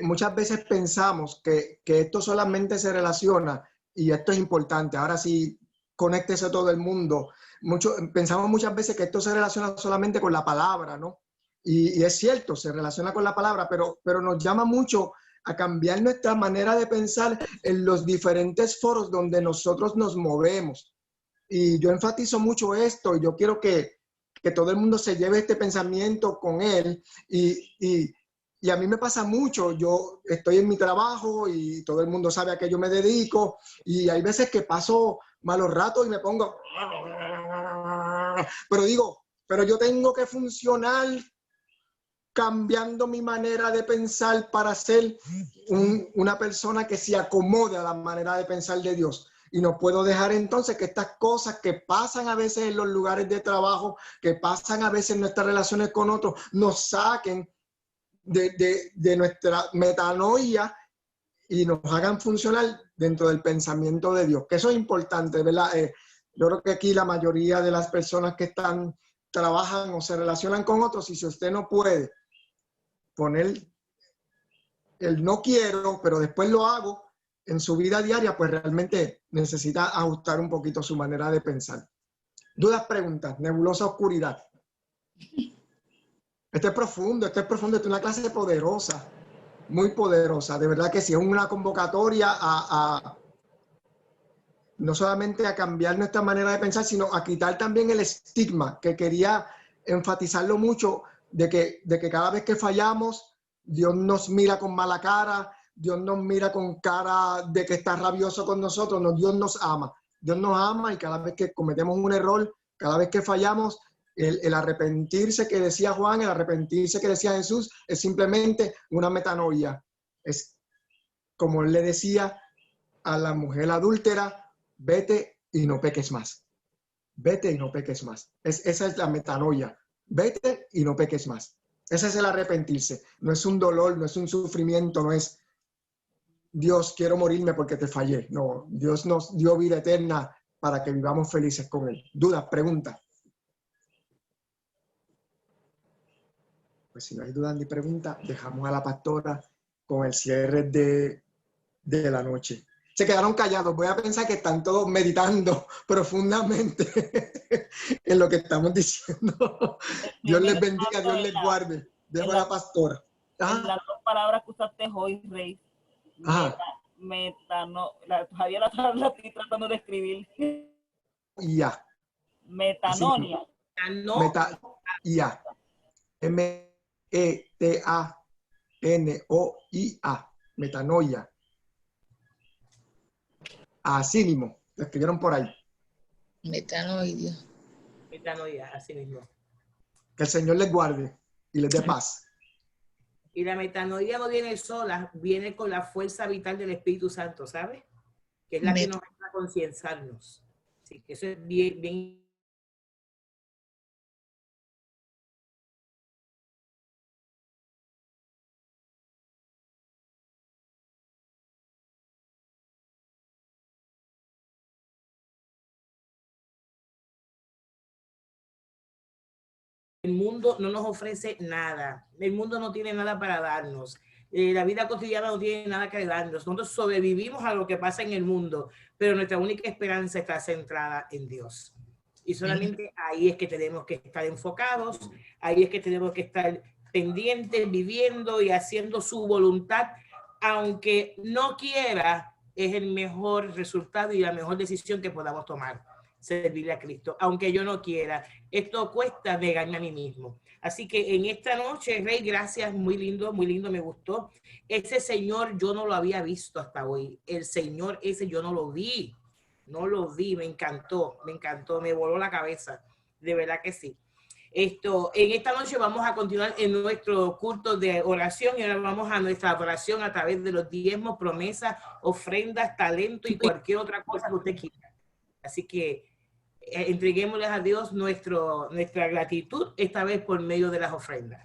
Muchas veces pensamos que esto solamente se relaciona, y esto es importante, ahora sí, conéctese a todo el mundo. Pensamos muchas veces que esto se relaciona solamente con la palabra, ¿no? Y es cierto, se relaciona con la palabra, pero nos llama mucho a cambiar nuestra manera de pensar en los diferentes foros donde nosotros nos movemos. Y yo enfatizo mucho esto, y yo quiero que todo el mundo se lleve este pensamiento con él. Y a mí me pasa mucho, yo estoy en mi trabajo y todo el mundo sabe a qué yo me dedico, y hay veces que paso malos ratos y me pongo, pero yo tengo que funcionar cambiando mi manera de pensar para ser una persona que se acomode a la manera de pensar de Dios. Y no puedo dejar entonces que estas cosas que pasan a veces en los lugares de trabajo, que pasan a veces en nuestras relaciones con otros, nos saquen de nuestra metanoia y nos hagan funcionar dentro del pensamiento de Dios. Que eso es importante, ¿verdad? Yo creo que aquí la mayoría de las personas que trabajan o se relacionan con otros, y si usted no puede poner el no quiero, pero después lo hago en su vida diaria, pues realmente necesita ajustar un poquito su manera de pensar. Dudas, preguntas, nebulosa oscuridad. Esto es profundo, esto es una clase poderosa, muy poderosa. De verdad que sí, es una convocatoria no solamente a cambiar nuestra manera de pensar, sino a quitar también el estigma, que quería enfatizarlo mucho, de que cada vez que fallamos, Dios nos mira con mala cara, Dios nos mira con cara de que está rabioso con nosotros. No, Dios nos ama. Dios nos ama, y cada vez que cometemos un error, cada vez que fallamos, El arrepentirse que decía Juan, el arrepentirse que decía Jesús, es simplemente una metanoia. Es como él le decía a la mujer adúltera, vete y no peques más. Vete y no peques más. Esa es la metanoia. Vete y no peques más. Ese es el arrepentirse. No es un dolor, no es un sufrimiento, no es Dios, quiero morirme porque te fallé. No, Dios nos dio vida eterna para que vivamos felices con Él. ¿Dudas? Preguntas. Pues si no hay dudas ni preguntas, dejamos a la pastora con el cierre de la noche. Se quedaron callados. Voy a pensar que están todos meditando profundamente en lo que estamos diciendo. Dios les bendiga, Dios les guarde. Dejo a la pastora. En las dos palabras que usaste hoy, Rey. Todavía la estoy tratando de escribir. Ya. Metanoia. Ya. M-E-T-A-N-O-I-A. Metanoia. Así mismo. Lo escribieron por ahí. Metanoia. Metanoia, así mismo. Que el Señor les guarde y les dé paz. Y la metanoia no viene sola, viene con la fuerza vital del Espíritu Santo, ¿sabes? Que es la que nos ayuda a concienciarnos. Sí, que eso es bien. El mundo no nos ofrece nada. El mundo no tiene nada para darnos. La vida cotidiana no tiene nada que darnos. Nosotros sobrevivimos a lo que pasa en el mundo, pero nuestra única esperanza está centrada en Dios. Y solamente ahí es que tenemos que estar enfocados, ahí es que tenemos que estar pendientes, viviendo y haciendo su voluntad, aunque no quiera, es el mejor resultado y la mejor decisión que podamos tomar. Servirle a Cristo, aunque yo no quiera. Esto cuesta negarme a mí mismo. Así que en esta noche, Rey, gracias, muy lindo, me gustó. Ese Señor yo no lo había visto hasta hoy. El Señor ese yo no lo vi, me encantó, me voló la cabeza, de verdad que sí. En esta noche vamos a continuar en nuestro culto de oración y ahora vamos a nuestra oración a través de los diezmos, promesas, ofrendas, talento y cualquier otra cosa que usted quiera. Así que entreguémosles a Dios nuestra gratitud, esta vez por medio de las ofrendas.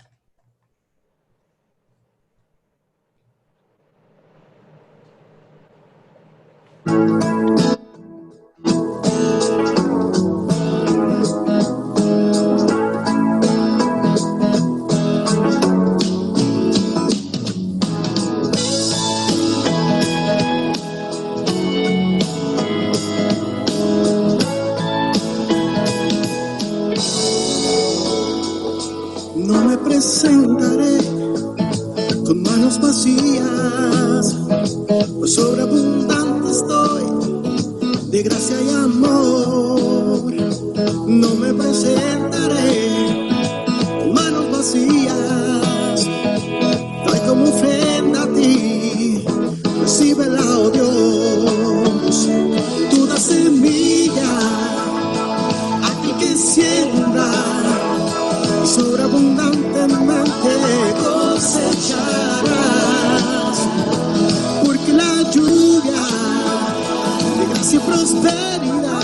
No me presentaré con manos vacías, pues sobreabundante estoy de gracia y amor. No me presentaré con manos vacías, trae como ofrenda a ti, recíbela, oh Dios. Tú das semilla a aquel que siembra, sobreabundantemente cosecharás, porque la lluvia de gracia y prosperidad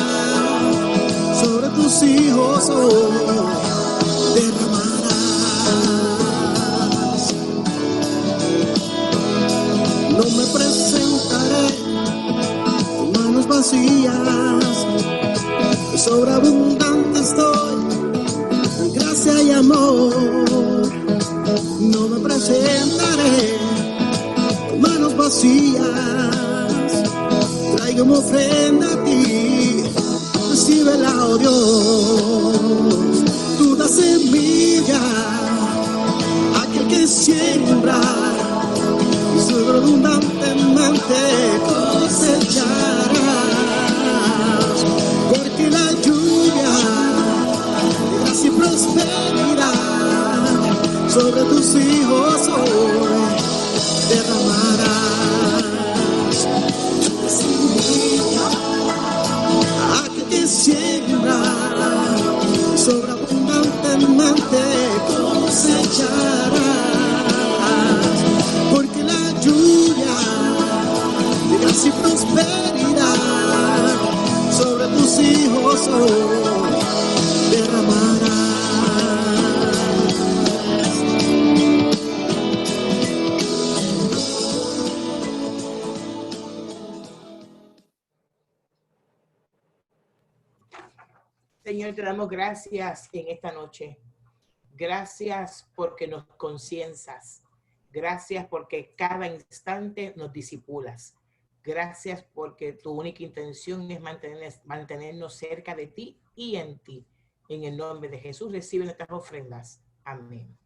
sobre tus hijos hoy derramarás. No me presentaré con manos vacías, sobreabundante estoy, gracia y amor. No me presentaré con manos vacías, traigo mi ofrenda a ti, recíbela, oh Dios. Tú das semilla a aquel que siembra, y sobreabundantemente cosecharás, porque la lluvia y prosperidad sobre tus hijos hoy derramarás. Aquel que siembra sobreabundante Señor, te damos gracias en esta noche. Gracias porque nos concienzas. Gracias porque cada instante nos disipulas. Gracias porque tu única intención es mantenernos cerca de ti y en ti. En el nombre de Jesús, recibe nuestras ofrendas. Amén.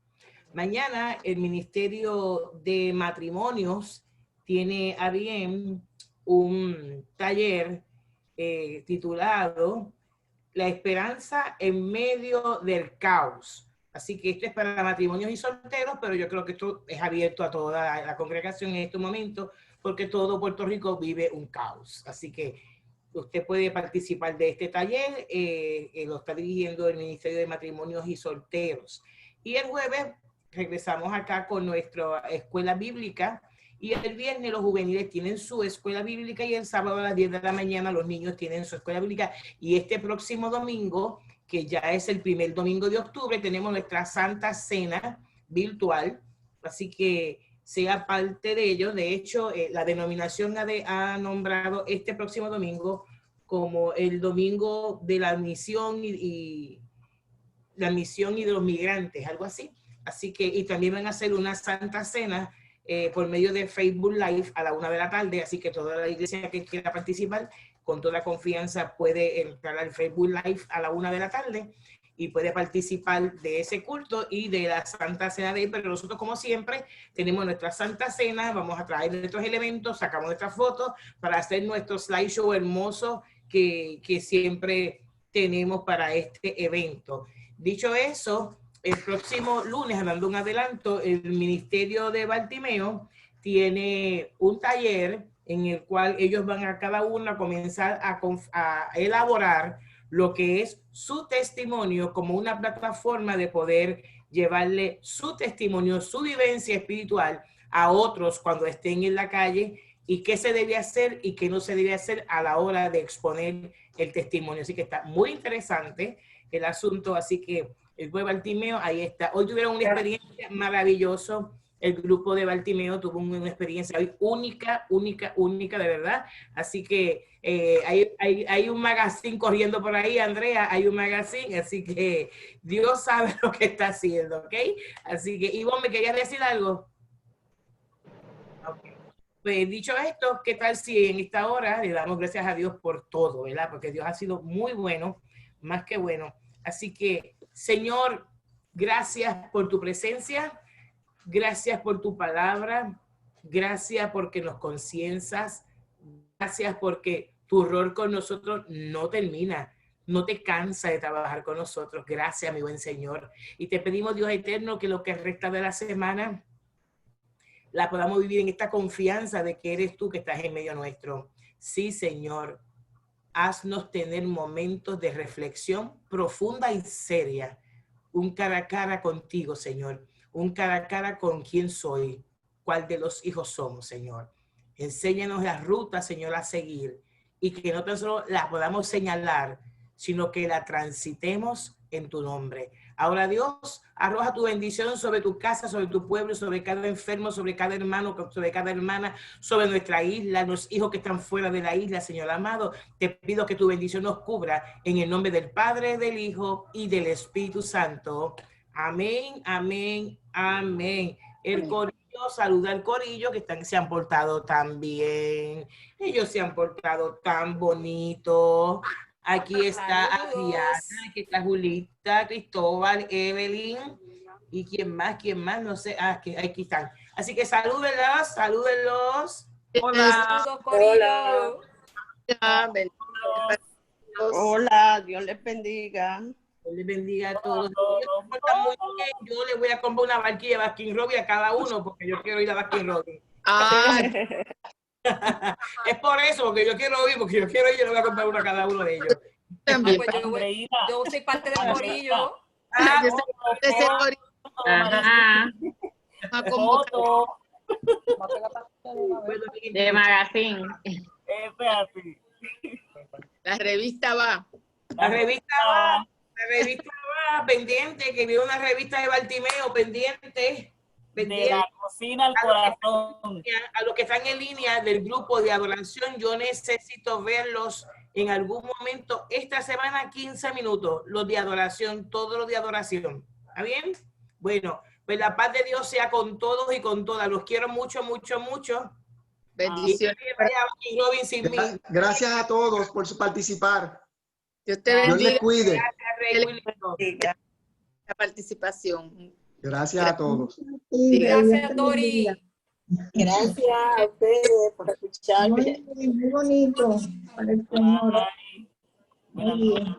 Mañana el Ministerio de Matrimonios tiene a bien un taller titulado La esperanza en medio del caos. Así que esto es para matrimonios y solteros, pero yo creo que esto es abierto a toda la congregación en este momento, porque todo Puerto Rico vive un caos. Así que usted puede participar de este taller, lo está dirigiendo el Ministerio de Matrimonios y Solteros. Y el jueves regresamos acá con nuestra escuela bíblica, y el viernes los juveniles tienen su escuela bíblica, y el sábado a las 10 de la mañana los niños tienen su escuela bíblica. Y este próximo domingo, que ya es el primer domingo de octubre, tenemos nuestra Santa Cena virtual, así que sea parte de ello. De hecho, la denominación ha nombrado este próximo domingo como el domingo de la misión y la misión y de los migrantes, algo así. Así que, y también van a hacer una Santa Cena por medio de Facebook Live a la 1 de la tarde, así que toda la iglesia que quiera participar, con toda confianza puede entrar al Facebook Live a la 1 de la tarde y puede participar de ese culto y de la Santa Cena de ahí. Pero nosotros, como siempre, tenemos nuestra Santa Cena, vamos a traer nuestros elementos, sacamos nuestras fotos para hacer nuestro slideshow hermoso que siempre tenemos para este evento. Dicho eso, el próximo lunes, dando un adelanto, el Ministerio de Bartimeo tiene un taller en el cual ellos van a cada uno a comenzar a elaborar lo que es su testimonio como una plataforma de poder llevarle su testimonio, su vivencia espiritual a otros cuando estén en la calle, y qué se debe hacer y qué no se debe hacer a la hora de exponer el testimonio. Así que está muy interesante el asunto, así que el grupo de Bartimeo, ahí está. Hoy tuvieron una experiencia maravillosa. El grupo de Bartimeo tuvo una experiencia hoy única, de verdad. Así que hay un magazine corriendo por ahí, Andrea, hay un magazine, así que Dios sabe lo que está haciendo, ¿ok? Así que, Ivonne, ¿me querías decir algo? Okay. Pues dicho esto, ¿qué tal si en esta hora le damos gracias a Dios por todo, ¿verdad? Porque Dios ha sido muy bueno, más que bueno. Así que, Señor, gracias por tu presencia, gracias por tu palabra, gracias porque nos concienzas, gracias porque tu rol con nosotros no termina, no te cansa de trabajar con nosotros. Gracias, mi buen Señor. Y te pedimos, Dios eterno, que lo que resta de la semana la podamos vivir en esta confianza de que eres tú que estás en medio nuestro. Sí, Señor. Haznos tener momentos de reflexión profunda y seria. Un cara a cara contigo, Señor. Un cara a cara con quién soy. Cuál de los hijos somos, Señor. Enséñanos la ruta, Señor, a seguir. Y que no tan solo la podamos señalar, sino que la transitemos en tu nombre. Ahora, Dios, arroja tu bendición sobre tu casa, sobre tu pueblo, sobre cada enfermo, sobre cada hermano, sobre cada hermana, sobre nuestra isla, los hijos que están fuera de la isla, Señor amado. Te pido que tu bendición nos cubra en el nombre del Padre, del Hijo y del Espíritu Santo. Amén, amén, amén. El corillo, saluda al corillo que se han portado tan bien. Ellos se han portado tan bonito. Aquí está Adriana, aquí está Julita, Cristóbal, Evelyn, y quién más, no sé, aquí están. Así que salúdenlos, salúdenlos. Hola. Hola. Hola, Dios les bendiga. Dios les bendiga a todos. Muy bien. Yo les voy a comprar una barquilla de Baskin Robbins a cada uno porque yo quiero ir a Baskin Robbins. Es por eso, porque yo quiero ir, yo le voy a comprar una a cada uno de ellos. También, pues, yo soy parte del corillo. De magazine. La revista va. La revista va pendiente, que viene una revista de Bartimeo pendiente. De la cocina al corazón. A los que están en línea del grupo de adoración, yo necesito verlos en algún momento esta semana 15 minutos, los de adoración, todos los de adoración. ¿Está bien? Bueno, pues la paz de Dios sea con todos y con todas. Los quiero mucho, mucho, mucho. Bendiciones. Gracias a todos por su participar. Dios te Dios bendiga. les cuide. La participación. Gracias a todos. Gracias, Dori. Gracias a ustedes por escucharme. Muy bonito para el Señor. Muy bien.